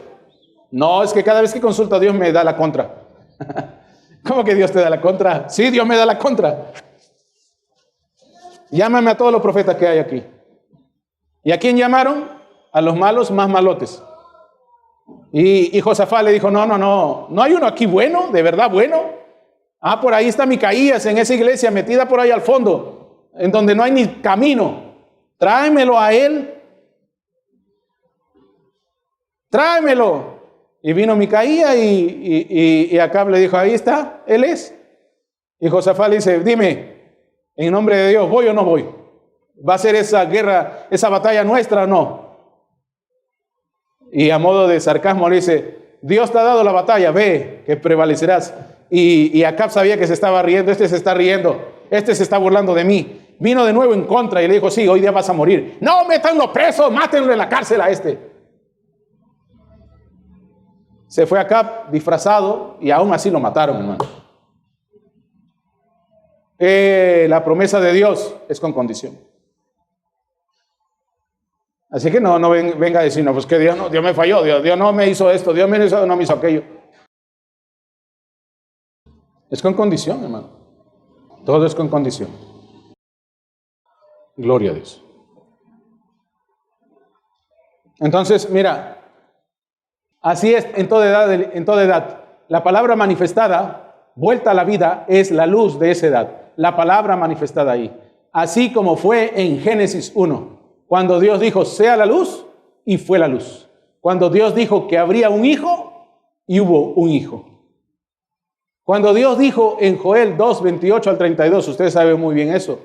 No, es que cada vez que consulto a Dios me da la contra. ¿Cómo que Dios te da la contra? Sí, Dios me da la contra. Llámame a todos los profetas que hay aquí. ¿Y a quién llamaron? A los malos más malotes. Y Josafat le dijo, no hay uno aquí bueno, de verdad bueno. Ah, por ahí está Micaías en esa iglesia metida por ahí al fondo, en donde no hay ni camino. Tráemelo a él. Tráemelo. Y vino Micaías y Acab le dijo, ahí está, él es. Y Josafat le dice, dime, en nombre de Dios, ¿voy o no voy? ¿Va a ser esa guerra, esa batalla nuestra o no? Y a modo de sarcasmo le dice, Dios te ha dado la batalla, ve que prevalecerás. Y Acab sabía que se estaba riendo, este se está riendo, este se está burlando de mí. Vino de nuevo en contra y le dijo, sí, hoy día vas a morir. No, métanlo preso, mátenlo en la cárcel a este. Se fue Acab disfrazado y aún así lo mataron, hermano. La promesa de Dios es con condición. Así que no venga a decir, no, pues que Dios me falló, Dios no me hizo esto, Dios no me hizo aquello. Es con condición, hermano. Todo es con condición. Gloria a Dios. Entonces, mira, así es en toda edad. La palabra manifestada, vuelta a la vida, es la luz de esa edad. La palabra manifestada ahí. Así como fue en Génesis 1. Cuando Dios dijo, sea la luz, y fue la luz. Cuando Dios dijo que habría un hijo, y hubo un hijo. Cuando Dios dijo en Joel 2, 28 al 32, ustedes saben muy bien eso,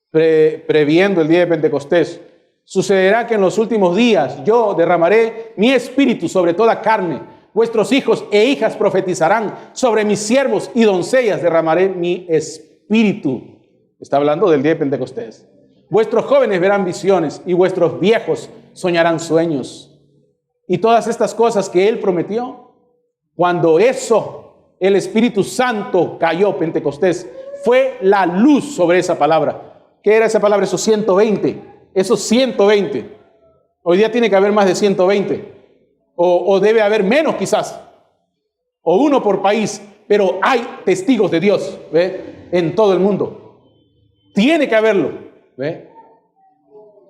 previendo el día de Pentecostés, sucederá que en los últimos días yo derramaré mi espíritu sobre toda carne. Vuestros hijos e hijas profetizarán, sobre mis siervos y doncellas derramaré mi espíritu. Está hablando del día de Pentecostés. Vuestros jóvenes verán visiones y vuestros viejos soñarán sueños. Y todas estas cosas que Él prometió, cuando el Espíritu Santo cayó, Pentecostés, fue la luz sobre esa palabra. ¿Qué era esa palabra? Esos 120. Esos 120. Hoy día tiene que haber más de 120. O debe haber menos quizás. O uno por país. Pero hay testigos de Dios, ¿ve? En todo el mundo. Tiene que haberlo. ¿Ve?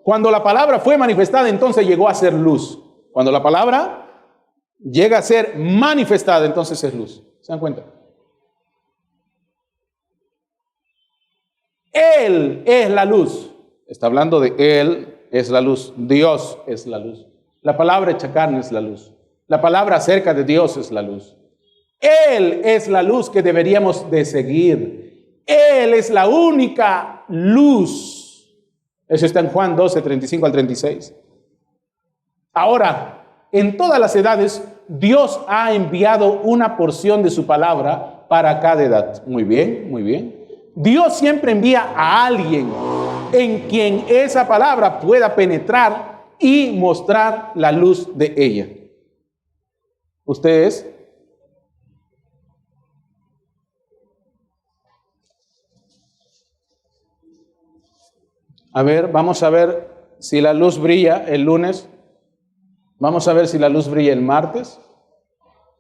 Cuando la palabra fue manifestada, entonces llegó a ser luz. Cuando la palabra llega a ser manifestada, entonces es luz. ¿Se dan cuenta? Él es la luz. Está hablando de Él es la luz. Dios es la luz. La palabra hecha carne es la luz. La palabra acerca de Dios es la luz. Él es la luz que deberíamos de seguir. Él es la única luz. Eso está en Juan 12, 35 al 36. Ahora, en todas las edades, Dios ha enviado una porción de su palabra para cada edad. Muy bien, muy bien. Dios siempre envía a alguien en quien esa palabra pueda penetrar y mostrar la luz de ella. ¿Ustedes? A ver, vamos a ver si la luz brilla el lunes. Vamos a ver si la luz brilla el martes.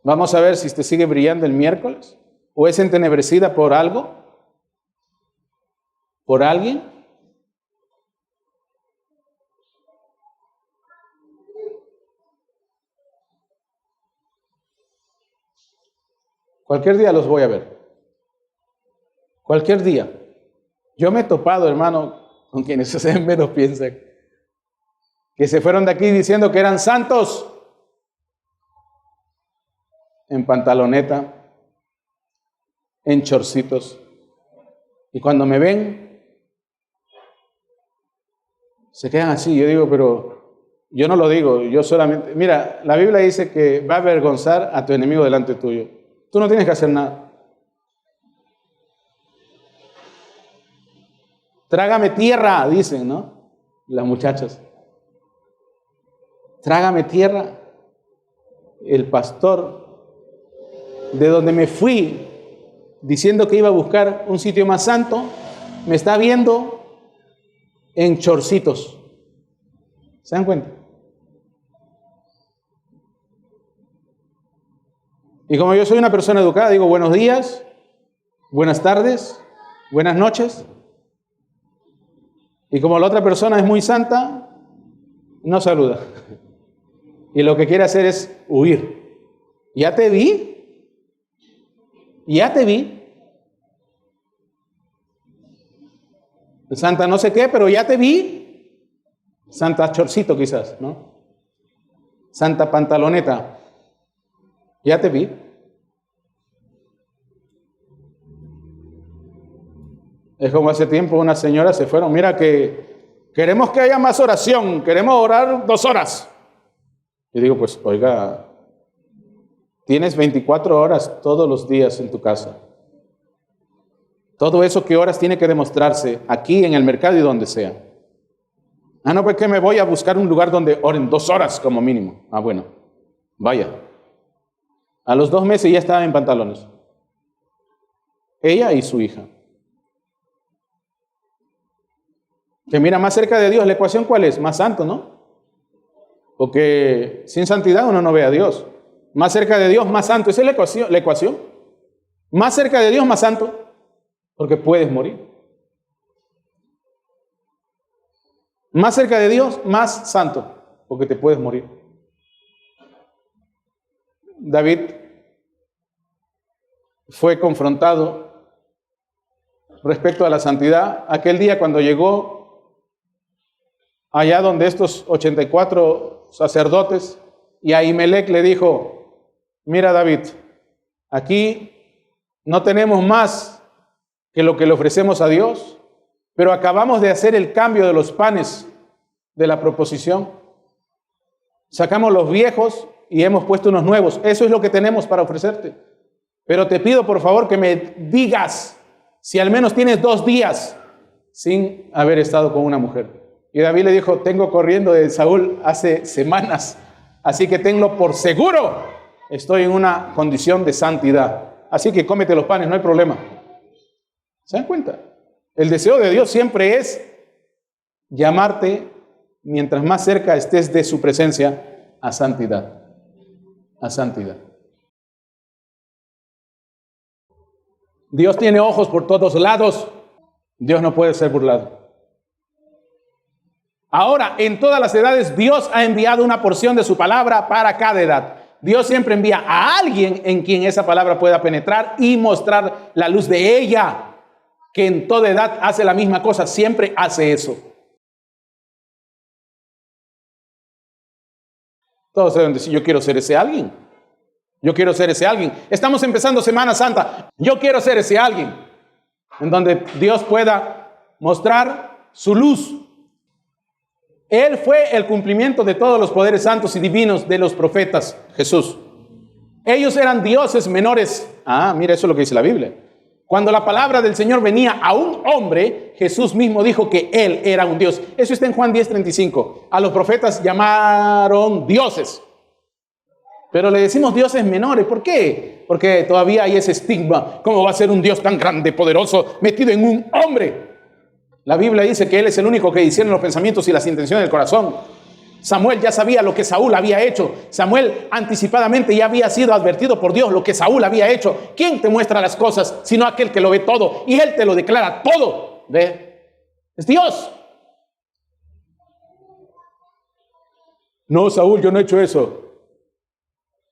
Vamos a ver si te sigue brillando el miércoles. ¿O es entenebrecida por algo? ¿Por alguien? Cualquier día los voy a ver. Cualquier día. Yo me he topado, hermano, con quienes ustedes menos piensan, que se fueron de aquí diciendo que eran santos, en pantaloneta, en chorcitos. Y cuando me ven, se quedan así. Yo digo, pero yo no lo digo, yo solamente... Mira, la Biblia dice que va a avergonzar a tu enemigo delante tuyo. Tú no tienes que hacer nada. Trágame tierra, dicen, ¿no? Las muchachas. Trágame tierra. El pastor de donde me fui diciendo que iba a buscar un sitio más santo, me está viendo en chorcitos. ¿Se dan cuenta? Y como yo soy una persona educada, digo buenos días, buenas tardes, buenas noches. Y como la otra persona es muy santa, no saluda. Y lo que quiere hacer es huir. Ya te vi. Ya te vi. Santa no sé qué, pero ya te vi. Santa chorcito quizás, ¿no? Santa pantaloneta. Ya te vi. Es como hace tiempo unas señoras se fueron. Mira que queremos que haya más oración. Queremos orar 2 horas. Y digo, pues, oiga, tienes 24 horas todos los días en tu casa. Todo eso que oras tiene que demostrarse aquí en el mercado y donde sea. Ah, no, pues que me voy a buscar un lugar donde oren 2 horas como mínimo. Ah, bueno, vaya. A los 2 meses ya estaba en pantalones. Ella y su hija. Que mira, más cerca de Dios, ¿la ecuación cuál es? Más santo, ¿no? Porque sin santidad uno no ve a Dios. Más cerca de Dios, más santo. Esa es la ecuación. Más cerca de Dios, más santo. Porque puedes morir. Más cerca de Dios, más santo. Porque te puedes morir. David fue confrontado respecto a la santidad aquel día cuando llegó allá donde estos 84 sacerdotes y Ahimelech le dijo, mira David, aquí no tenemos más que lo que le ofrecemos a Dios, pero acabamos de hacer el cambio de los panes de la proposición. Sacamos los viejos y hemos puesto unos nuevos. Eso es lo que tenemos para ofrecerte. Pero te pido por favor que me digas si al menos tienes 2 días sin haber estado con una mujer. Y David le dijo, tengo corriendo de Saúl hace semanas, así que tenlo por seguro. Estoy en una condición de santidad. Así que cómete los panes, no hay problema. ¿Se dan cuenta? El deseo de Dios siempre es llamarte, mientras más cerca estés de su presencia, a santidad. A santidad. Dios tiene ojos por todos lados. Dios no puede ser burlado. Ahora, en todas las edades, Dios ha enviado una porción de su palabra para cada edad. Dios siempre envía a alguien en quien esa palabra pueda penetrar y mostrar la luz de ella, que en toda edad hace la misma cosa, siempre hace eso. Todos deben decir, yo quiero ser ese alguien. Yo quiero ser ese alguien. Estamos empezando Semana Santa. Yo quiero ser ese alguien en donde Dios pueda mostrar su luz. Él fue el cumplimiento de todos los poderes santos y divinos de los profetas, Jesús. Ellos eran dioses menores. Ah, mira, eso es lo que dice la Biblia. Cuando la palabra del Señor venía a un hombre, Jesús mismo dijo que Él era un Dios. Eso está en Juan 10:35. A los profetas llamaron dioses. Pero le decimos dioses menores. ¿Por qué? Porque todavía hay ese estigma. ¿Cómo va a ser un Dios tan grande, poderoso, metido en un hombre? La Biblia dice que Él es el único que discierne los pensamientos y las intenciones del corazón. Samuel ya sabía lo que Saúl había hecho. Samuel anticipadamente ya había sido advertido por Dios lo que Saúl había hecho. ¿Quién te muestra las cosas sino aquel que lo ve todo? Y Él te lo declara todo. ¿Ve? Es Dios. No, Saúl, yo no he hecho eso.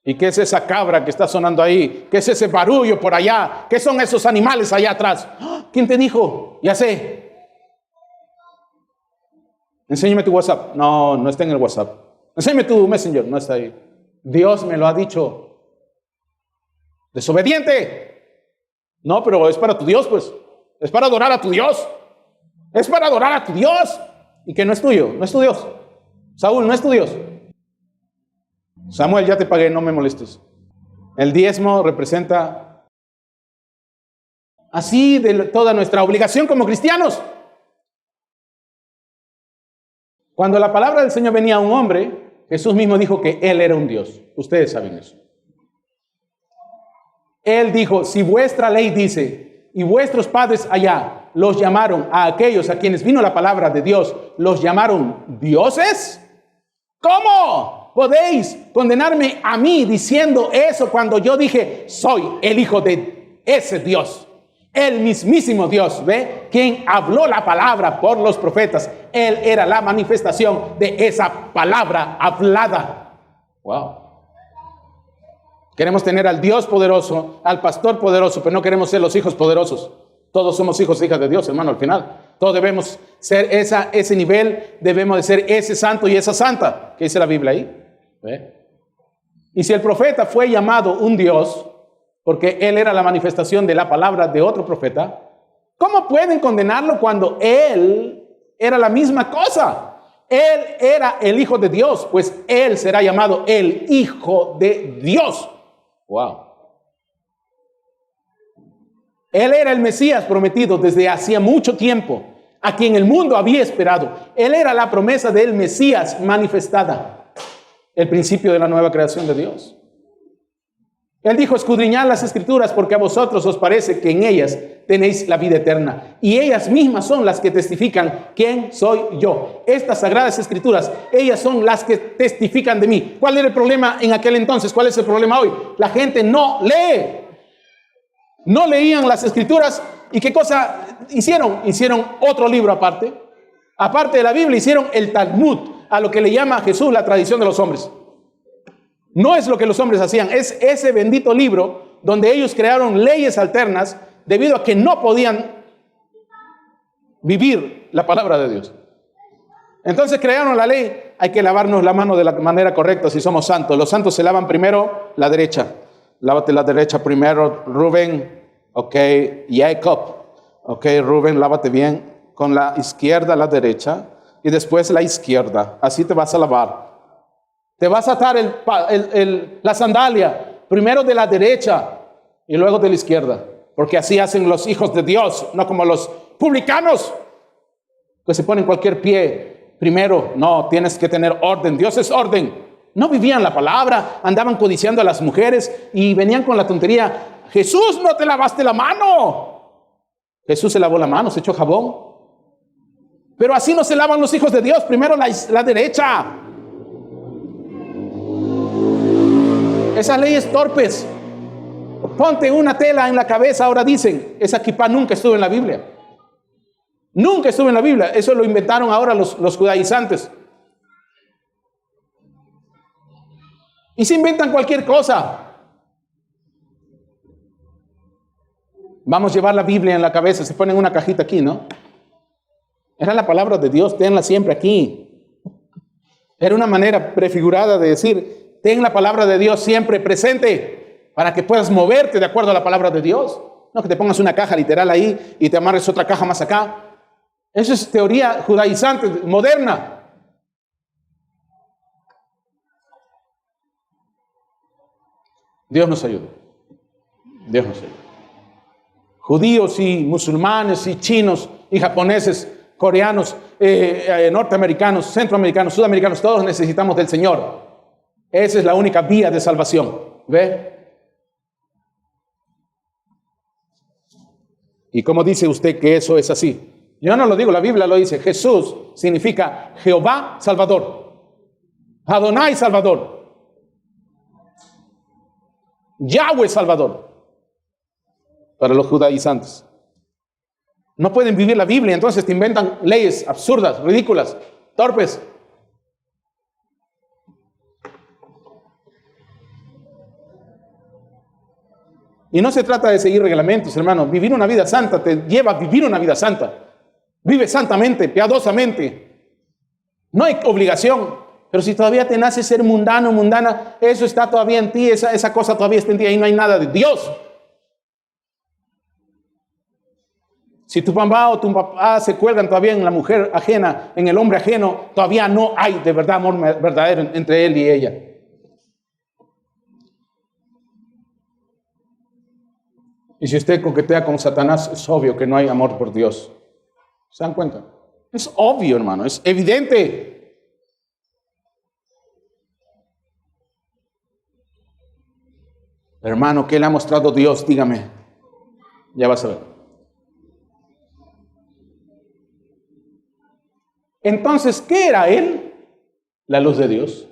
¿Y qué es esa cabra que está sonando ahí? ¿Qué es ese barullo por allá? ¿Qué son esos animales allá atrás? ¿Quién te dijo? Ya sé. Enséñame tu WhatsApp. No, no está en el WhatsApp. Enséñame tu Messenger. No está ahí. Dios me lo ha dicho. Desobediente. No, pero es para tu Dios, pues. Es para adorar a tu Dios. Es para adorar a tu Dios. Y que no es tuyo, no es tu Dios. Saúl, no es tu Dios. Samuel, ya te pagué, no me molestes. El diezmo representa así de toda nuestra obligación como cristianos. Cuando la palabra del Señor venía a un hombre, Jesús mismo dijo que Él era un Dios. Ustedes saben eso. Él dijo, si vuestra ley dice, y vuestros padres allá los llamaron a aquellos a quienes vino la palabra de Dios, los llamaron dioses, ¿cómo podéis condenarme a mí diciendo eso cuando yo dije, soy el hijo de ese Dios? El mismísimo Dios, ¿ve? Quien habló la palabra por los profetas. Él era la manifestación de esa palabra hablada. Wow. Queremos tener al Dios poderoso, al pastor poderoso, pero no queremos ser los hijos poderosos. Todos somos hijos e hijas de Dios, hermano, al final. Todos debemos ser ese nivel, debemos de ser ese santo y esa santa. ¿Qué dice la Biblia ahí? ¿Ve? Y si el profeta fue llamado un Dios, porque él era la manifestación de la palabra de otro profeta, ¿cómo pueden condenarlo cuando él era la misma cosa? Él era el Hijo de Dios, pues él será llamado el Hijo de Dios. Wow. Él era el Mesías prometido desde hacía mucho tiempo, a quien el mundo había esperado. Él era la promesa del Mesías manifestada, el principio de la nueva creación de Dios. Él dijo, escudriñad las Escrituras porque a vosotros os parece que en ellas tenéis la vida eterna. Y ellas mismas son las que testifican quién soy yo. Estas sagradas Escrituras, ellas son las que testifican de mí. ¿Cuál era el problema en aquel entonces? ¿Cuál es el problema hoy? La gente no lee. No leían las Escrituras. ¿Y qué cosa hicieron? Hicieron otro libro aparte. Aparte de la Biblia, hicieron el Talmud, a lo que le llama Jesús la tradición de los hombres. No es lo que los hombres hacían, es ese bendito libro donde ellos crearon leyes alternas debido a que no podían vivir la palabra de Dios. Entonces crearon la ley, hay que lavarnos la mano de la manera correcta si somos santos. Los santos se lavan primero la derecha. Lávate la derecha primero, Rubén, ok, Jacob, ok, Rubén, lávate bien con la izquierda, la derecha, y después la izquierda. Así te vas a lavar. Te vas a atar la sandalia, primero de la derecha y luego de la izquierda. Porque así hacen los hijos de Dios, no como los publicanos, que se ponen cualquier pie primero. No, tienes que tener orden. Dios es orden. No vivían la palabra, andaban codiciando a las mujeres y venían con la tontería. Jesús, no te lavaste la mano. Jesús se lavó la mano, se echó jabón. Pero así no se lavan los hijos de Dios, primero la derecha. Esas leyes torpes. Ponte una tela en la cabeza, ahora dicen. Esa kipá nunca estuvo en la Biblia. Nunca estuvo en la Biblia. Eso lo inventaron ahora los judaizantes. Y se inventan cualquier cosa. Vamos a llevar la Biblia en la cabeza. Se ponen una cajita aquí, ¿no? Era la palabra de Dios. Tenla siempre aquí. Era una manera prefigurada de decir, ten la palabra de Dios siempre presente para que puedas moverte de acuerdo a la palabra de Dios. No que te pongas una caja literal ahí y te amarres otra caja más acá. Eso es teoría judaizante, moderna. Dios nos ayude. Dios nos ayude. Judíos y musulmanes y chinos y japoneses, coreanos, norteamericanos, centroamericanos, sudamericanos, todos necesitamos del Señor. Esa es la única vía de salvación. ¿Ve? ¿Y cómo dice usted que eso es así? Yo no lo digo, la Biblia lo dice. Jesús significa Jehová Salvador. Adonai Salvador. Yahweh Salvador. Para los judaizantes. No pueden vivir la Biblia, entonces te inventan leyes absurdas, ridículas, torpes. Y no se trata de seguir reglamentos, hermano. Vivir una vida santa te lleva a vivir una vida santa. Vive santamente, piadosamente. No hay obligación. Pero si todavía te nace ser mundano, mundana, eso está todavía en ti, esa cosa todavía está en ti. Ahí no hay nada de Dios. Si tu mamá o tu papá se cuelgan todavía en la mujer ajena, en el hombre ajeno, todavía no hay de verdad amor verdadero entre él y ella. Y si usted coquetea con Satanás, es obvio que no hay amor por Dios. ¿Se dan cuenta? Es obvio, hermano, es evidente. Hermano, ¿qué le ha mostrado Dios? Dígame. Ya vas a ver. Entonces, ¿qué era él? La luz de Dios.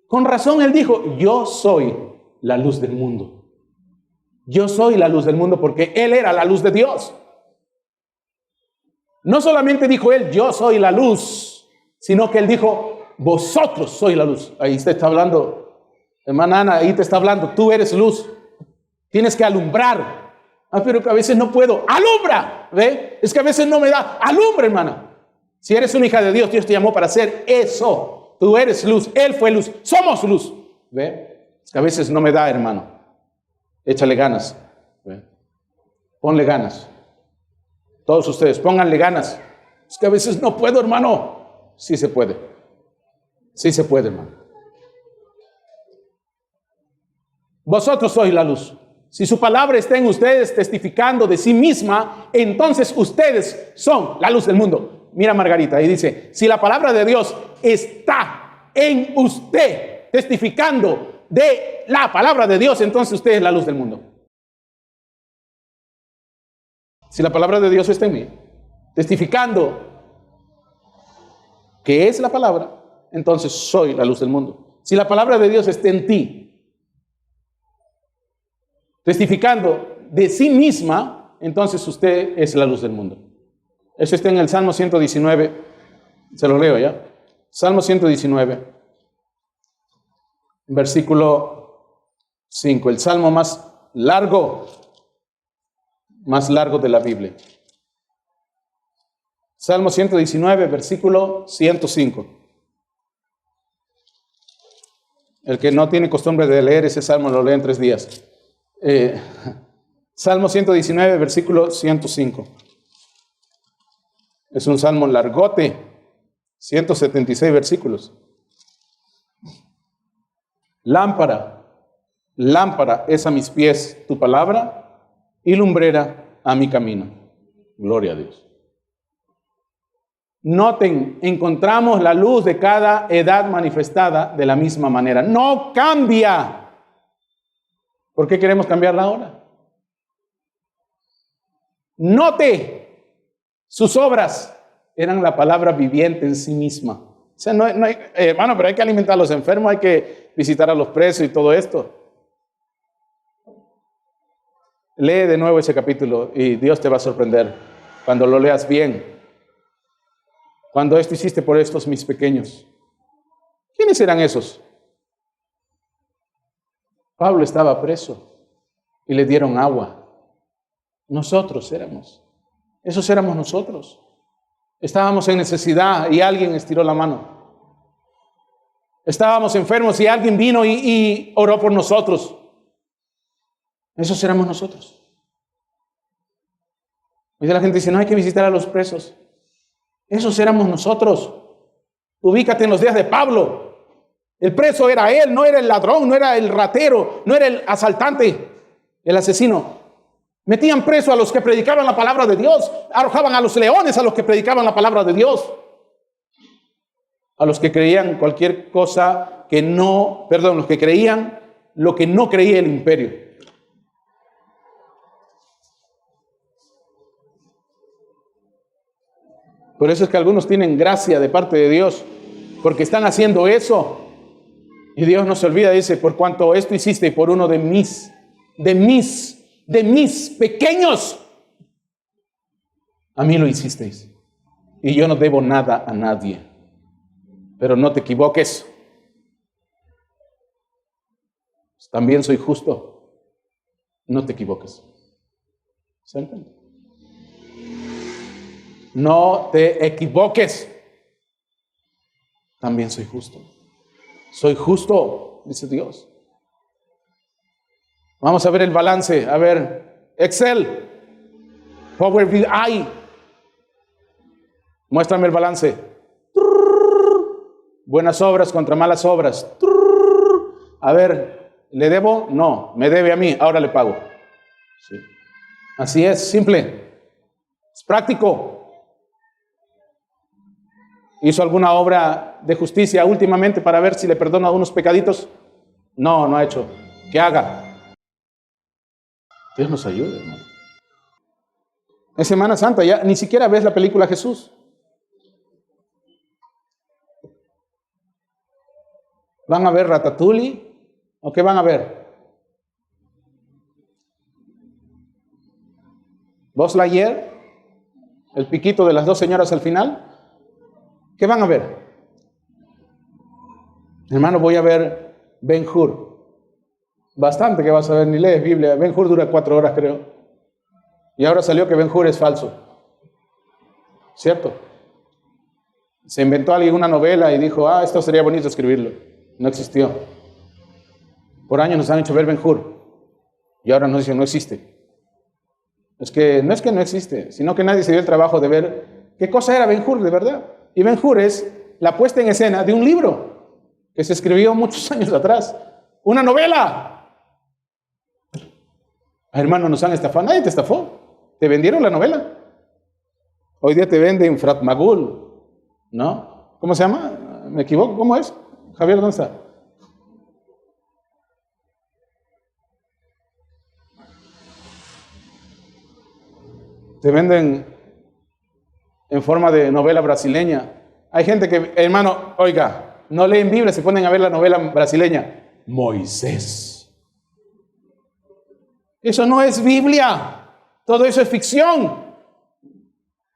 Con razón él dijo, yo soy la luz del mundo. Yo soy la luz del mundo porque él era la luz de Dios. No solamente dijo él, yo soy la luz, sino que él dijo, vosotros sois la luz. Ahí te está hablando, hermana Ana, ahí te está hablando, tú eres luz. Tienes que alumbrar. Pero que a veces no puedo. ¡Alumbra! ¿Ve? Es que a veces no me da. ¡Alumbra, hermana! Si eres una hija de Dios, Dios te llamó para hacer eso. Tú eres luz, Él fue luz, somos luz. ¿Ve? Es que a veces no me da, hermano. Échale ganas. ¿Ve? Ponle ganas. Todos ustedes, pónganle ganas. Es que a veces no puedo, hermano. Sí se puede. Sí se puede, hermano. Vosotros sois la luz. Si su palabra está en ustedes testificando de sí misma, entonces ustedes son la luz del mundo. Mira, Margarita, ahí dice, si la palabra de Dios está en usted testificando de la palabra de Dios, entonces usted es la luz del mundo. Si la palabra de Dios está en mí, testificando que es la palabra, entonces soy la luz del mundo. Si la palabra de Dios está en ti, testificando de sí misma, entonces usted es la luz del mundo. Eso está en el Salmo 119. Se lo leo ya. Salmo 119, versículo 5. El salmo más largo de la Biblia. Salmo 119, versículo 105. El que no tiene costumbre de leer ese salmo lo lee en 3 días. Salmo 119, versículo 105. Es un salmo largote, 176 versículos. Lámpara es a mis pies tu palabra y lumbrera a mi camino. Gloria a Dios. Noten, encontramos la luz de cada edad manifestada de la misma manera. No cambia. ¿Por qué queremos cambiarla ahora? Note, sus obras eran la palabra viviente en sí misma. O sea, no hay, hermano, pero hay que alimentar a los enfermos, hay que visitar a los presos y todo esto. Lee de nuevo ese capítulo y Dios te va a sorprender cuando lo leas bien. Cuando esto hiciste por estos mis pequeños. ¿Quiénes eran esos? Pablo estaba preso y le dieron agua. Nosotros éramos. Esos éramos nosotros. Estábamos en necesidad y alguien estiró la mano. Estábamos enfermos y alguien vino y oró por nosotros. Esos éramos nosotros. Hoy la gente dice, no hay que visitar a los presos. Esos éramos nosotros. Ubícate en los días de Pablo. El preso era él, no era el ladrón, no era el ratero, no era el asaltante, el asesino. Metían preso a los que predicaban la palabra de Dios. Arrojaban a los leones a los que predicaban la palabra de Dios. A los que creían cualquier cosa que no, perdón, los que creían lo que no creía el imperio. Por eso es que algunos tienen gracia de parte de Dios, porque están haciendo eso. Y Dios no se olvida, dice, por cuanto esto hiciste por uno de mis pequeños, a mí lo hicisteis. Y yo no debo nada a nadie. Pero no te equivoques. También soy justo. No te equivoques. ¿Se entiende? No te equivoques. También soy justo. Soy justo, dice Dios. Vamos a ver el balance. A ver, Excel, Power BI. Muéstrame el balance. Buenas obras contra malas obras. A ver, ¿le debo? No, me debe a mí, ahora le pago. Sí. Así es, simple. Es práctico. ¿Hizo alguna obra de justicia últimamente para ver si le perdona unos pecaditos? No, no ha hecho. Que haga. Dios nos ayude, hermano. En Semana Santa ya ni siquiera ves la película Jesús. ¿Van a ver Ratatouille? ¿O qué van a ver? ¿Buzz Lightyear? ¿El piquito de las dos señoras al final? ¿Qué van a ver? Hermano, voy a ver Ben-Hur. Bastante que vas a ver, ni lees Biblia. Ben-Hur dura 4 horas, creo. Y ahora salió que Ben-Hur es falso. ¿Cierto? Se inventó alguien una novela y dijo, esto sería bonito escribirlo. No existió. Por años nos han hecho ver Ben-Hur. Y ahora nos dicen, no existe. No es que no existe, sino que nadie se dio el trabajo de ver qué cosa era Ben-Hur de verdad. Y Ben-Hur es la puesta en escena de un libro que se escribió muchos años atrás. ¡Una novela! Hermano, nos han estafado. Nadie te estafó. Te vendieron la novela. Hoy día te venden Frat Magul, ¿no? ¿Cómo se llama? ¿Me equivoco? ¿Cómo es? Javier, ¿dónde está? Te venden en forma de novela brasileña. Hay gente que, hermano, oiga, no leen Biblia, se ponen a ver la novela brasileña. Moisés. Eso no es Biblia. Todo eso es ficción.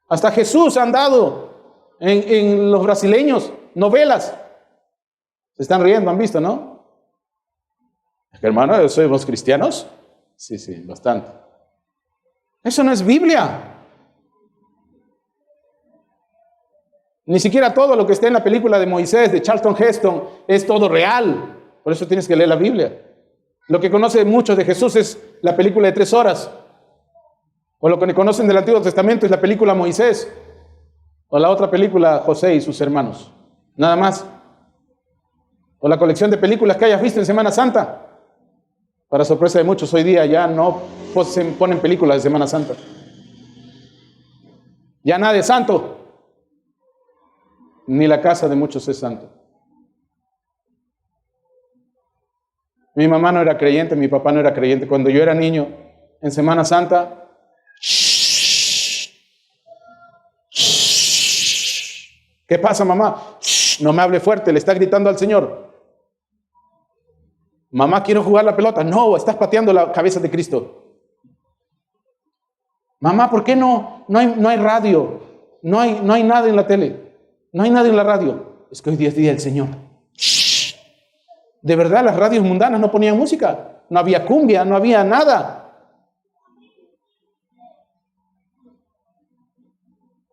Hasta Jesús ha andado en los brasileños, novelas. Se están riendo, han visto, ¿no? Es que, hermano, ¿somos cristianos? Sí, bastante. Eso no es Biblia. Ni siquiera todo lo que está en la película de Moisés, de Charlton Heston, es todo real. Por eso tienes que leer la Biblia. Lo que conocen muchos de Jesús es la película de 3 horas. O lo que conocen del Antiguo Testamento es la película Moisés. O la otra película José y sus hermanos. Nada más. O la colección de películas que hayas visto en Semana Santa. Para sorpresa de muchos, hoy día ya no se ponen películas de Semana Santa. Ya nada es santo. Ni la casa de muchos es santo. Mi mamá no era creyente, mi papá no era creyente. Cuando yo era niño, en Semana Santa, ¿qué pasa, mamá? No me hable fuerte, le está gritando al Señor. Mamá, quiero jugar la pelota. No, estás pateando la cabeza de Cristo. Mamá, ¿por qué no hay radio? No hay nada en la tele. No hay nada en la radio. Es que hoy día es día del Señor. De verdad, las radios mundanas no ponían música. No había cumbia, no había nada.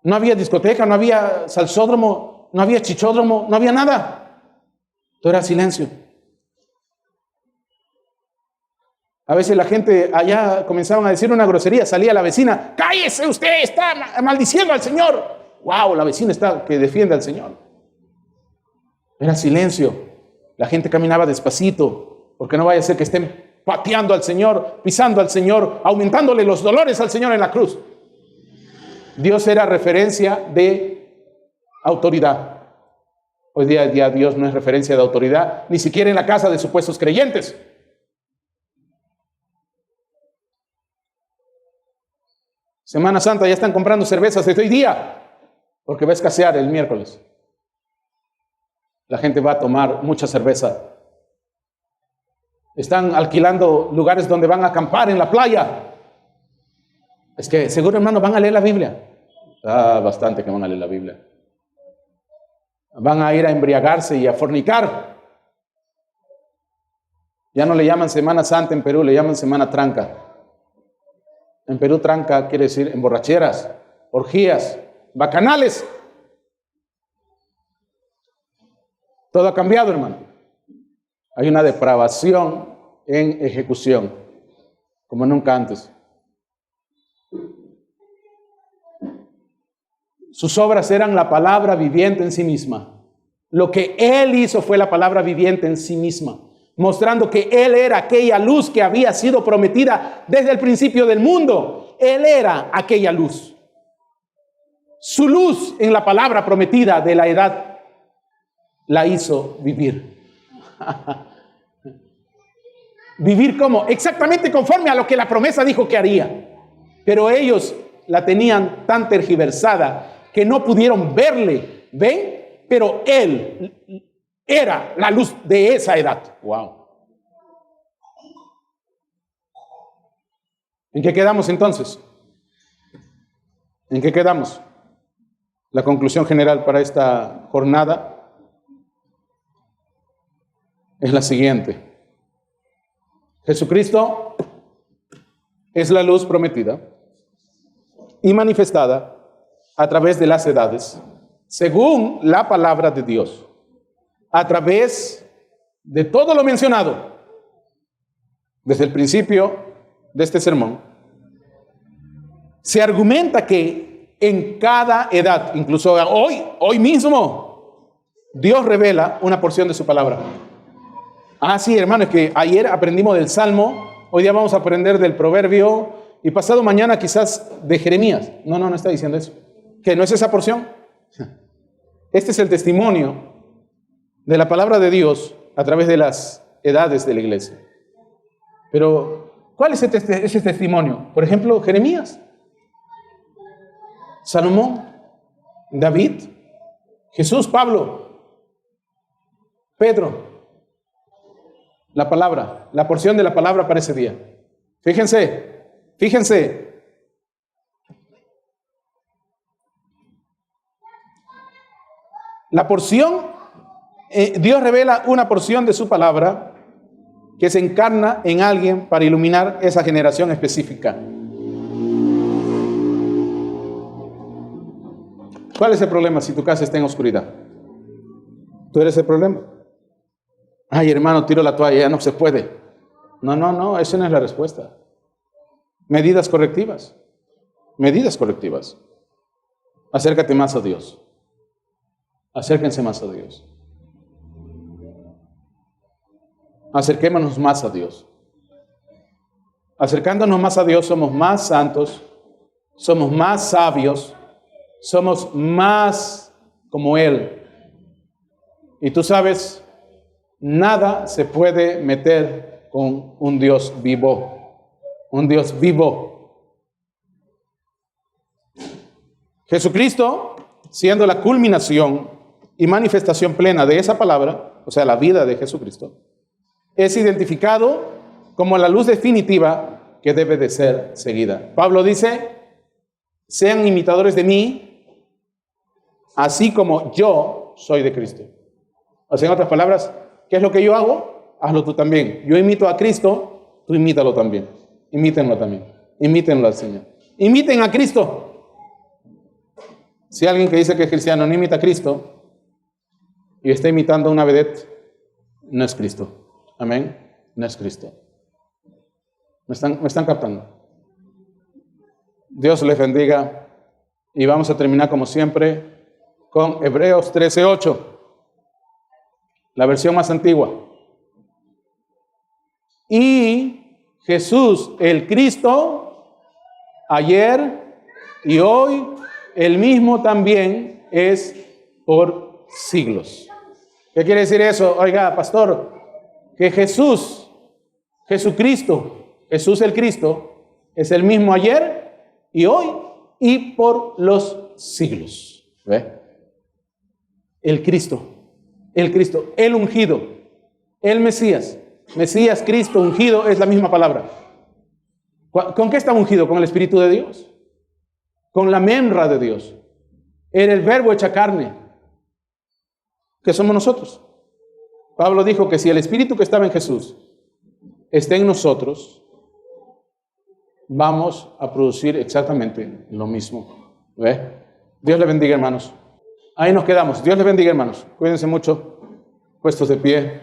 No había discoteca, no había salsódromo, no había chichódromo, no había nada. Todo era silencio. A veces la gente allá comenzaban a decir una grosería, salía la vecina, cállese usted, está maldiciendo al Señor. Wow, la vecina está que defiende al Señor. Era silencio. La gente caminaba despacito, porque no vaya a ser que estén pateando al Señor, pisando al Señor, aumentándole los dolores al Señor en la cruz. Dios era referencia de autoridad. Hoy día Dios no es referencia de autoridad, ni siquiera en la casa de supuestos creyentes. Semana Santa ya están comprando cervezas desde hoy día, porque va a escasear el miércoles. La gente va a tomar mucha cerveza. Están alquilando lugares donde van a acampar en la playa. Es que seguro, hermano, van a leer la Biblia. Bastante que van a leer la Biblia. Van a ir a embriagarse y a fornicar. Ya no le llaman Semana Santa en Perú, le llaman Semana Tranca. En Perú tranca quiere decir emborracheras, orgías, bacanales. Todo ha cambiado, hermano. Hay una depravación en ejecución, como nunca antes. Sus obras eran la palabra viviente en sí misma. Lo que Él hizo fue la palabra viviente en sí misma, mostrando que Él era aquella luz que había sido prometida desde el principio del mundo. Él era aquella luz. Su luz en la palabra prometida de la edad la hizo vivir. Vivir como exactamente conforme a lo que la promesa dijo que haría. Pero ellos la tenían tan tergiversada que no pudieron verle. ¿Ven? Pero Él era la luz de esa edad. Wow. ¿En qué quedamos entonces? ¿En qué quedamos? La conclusión general para esta jornada es la siguiente. Jesucristo es la luz prometida y manifestada a través de las edades, según la palabra de Dios, a través de todo lo mencionado desde el principio de este sermón. Se argumenta que en cada edad, incluso hoy mismo, Dios revela una porción de su palabra. Ah, sí, hermano, es que ayer aprendimos del Salmo, hoy día vamos a aprender del Proverbio y pasado mañana quizás de Jeremías. No está diciendo eso. ¿Que no es esa porción? Este es el testimonio de la palabra de Dios a través de las edades de la iglesia. Pero, ¿cuál es ese testimonio? Por ejemplo, Jeremías, Salomón, David, Jesús, Pablo, Pedro. La palabra, la porción de la palabra para ese día. Fíjense. La porción, Dios revela una porción de su palabra que se encarna en alguien para iluminar esa generación específica. ¿Cuál es el problema si tu casa está en oscuridad? ¿Tú eres el problema? Ay, hermano, tiro la toalla, ya no se puede. No, esa no es la respuesta. Medidas correctivas. Acércate más a Dios. Acérquense más a Dios. Acerquémonos más a Dios. Acercándonos más a Dios somos más santos, somos más sabios, somos más como Él. Y tú sabes, nada se puede meter con un Dios vivo. Un Dios vivo. Jesucristo, siendo la culminación y manifestación plena de esa palabra, o sea, la vida de Jesucristo, es identificado como la luz definitiva que debe de ser seguida. Pablo dice, sean imitadores de mí, así como yo soy de Cristo. O sea, en otras palabras, ¿qué es lo que yo hago? Hazlo tú también. Yo imito a Cristo, tú imítalo también. Imítenlo también. Imítenlo al Señor. Imiten a Cristo. Si alguien que dice que es cristiano no imita a Cristo y está imitando a una vedette, no es Cristo. Amén. No es Cristo. ¿Me están captando? Dios les bendiga. Y vamos a terminar como siempre con Hebreos 13:8. La versión más antigua. Y Jesús, el Cristo, ayer y hoy, el mismo también es por siglos. ¿Qué quiere decir eso? Oiga, pastor, que Jesucristo, Jesús el Cristo, es el mismo ayer y hoy y por los siglos. ¿Ve? El Cristo, el ungido, el Mesías, Cristo, ungido, es la misma palabra. ¿Con qué está ungido? Con el Espíritu de Dios, con la membra de Dios. Era el verbo hecha carne, que somos nosotros. Pablo dijo que si el Espíritu que estaba en Jesús está en nosotros, vamos a producir exactamente lo mismo. ¿Ve? Dios les bendiga, hermanos. Ahí nos quedamos. Dios les bendiga, hermanos. Cuídense mucho. Puestos de pie.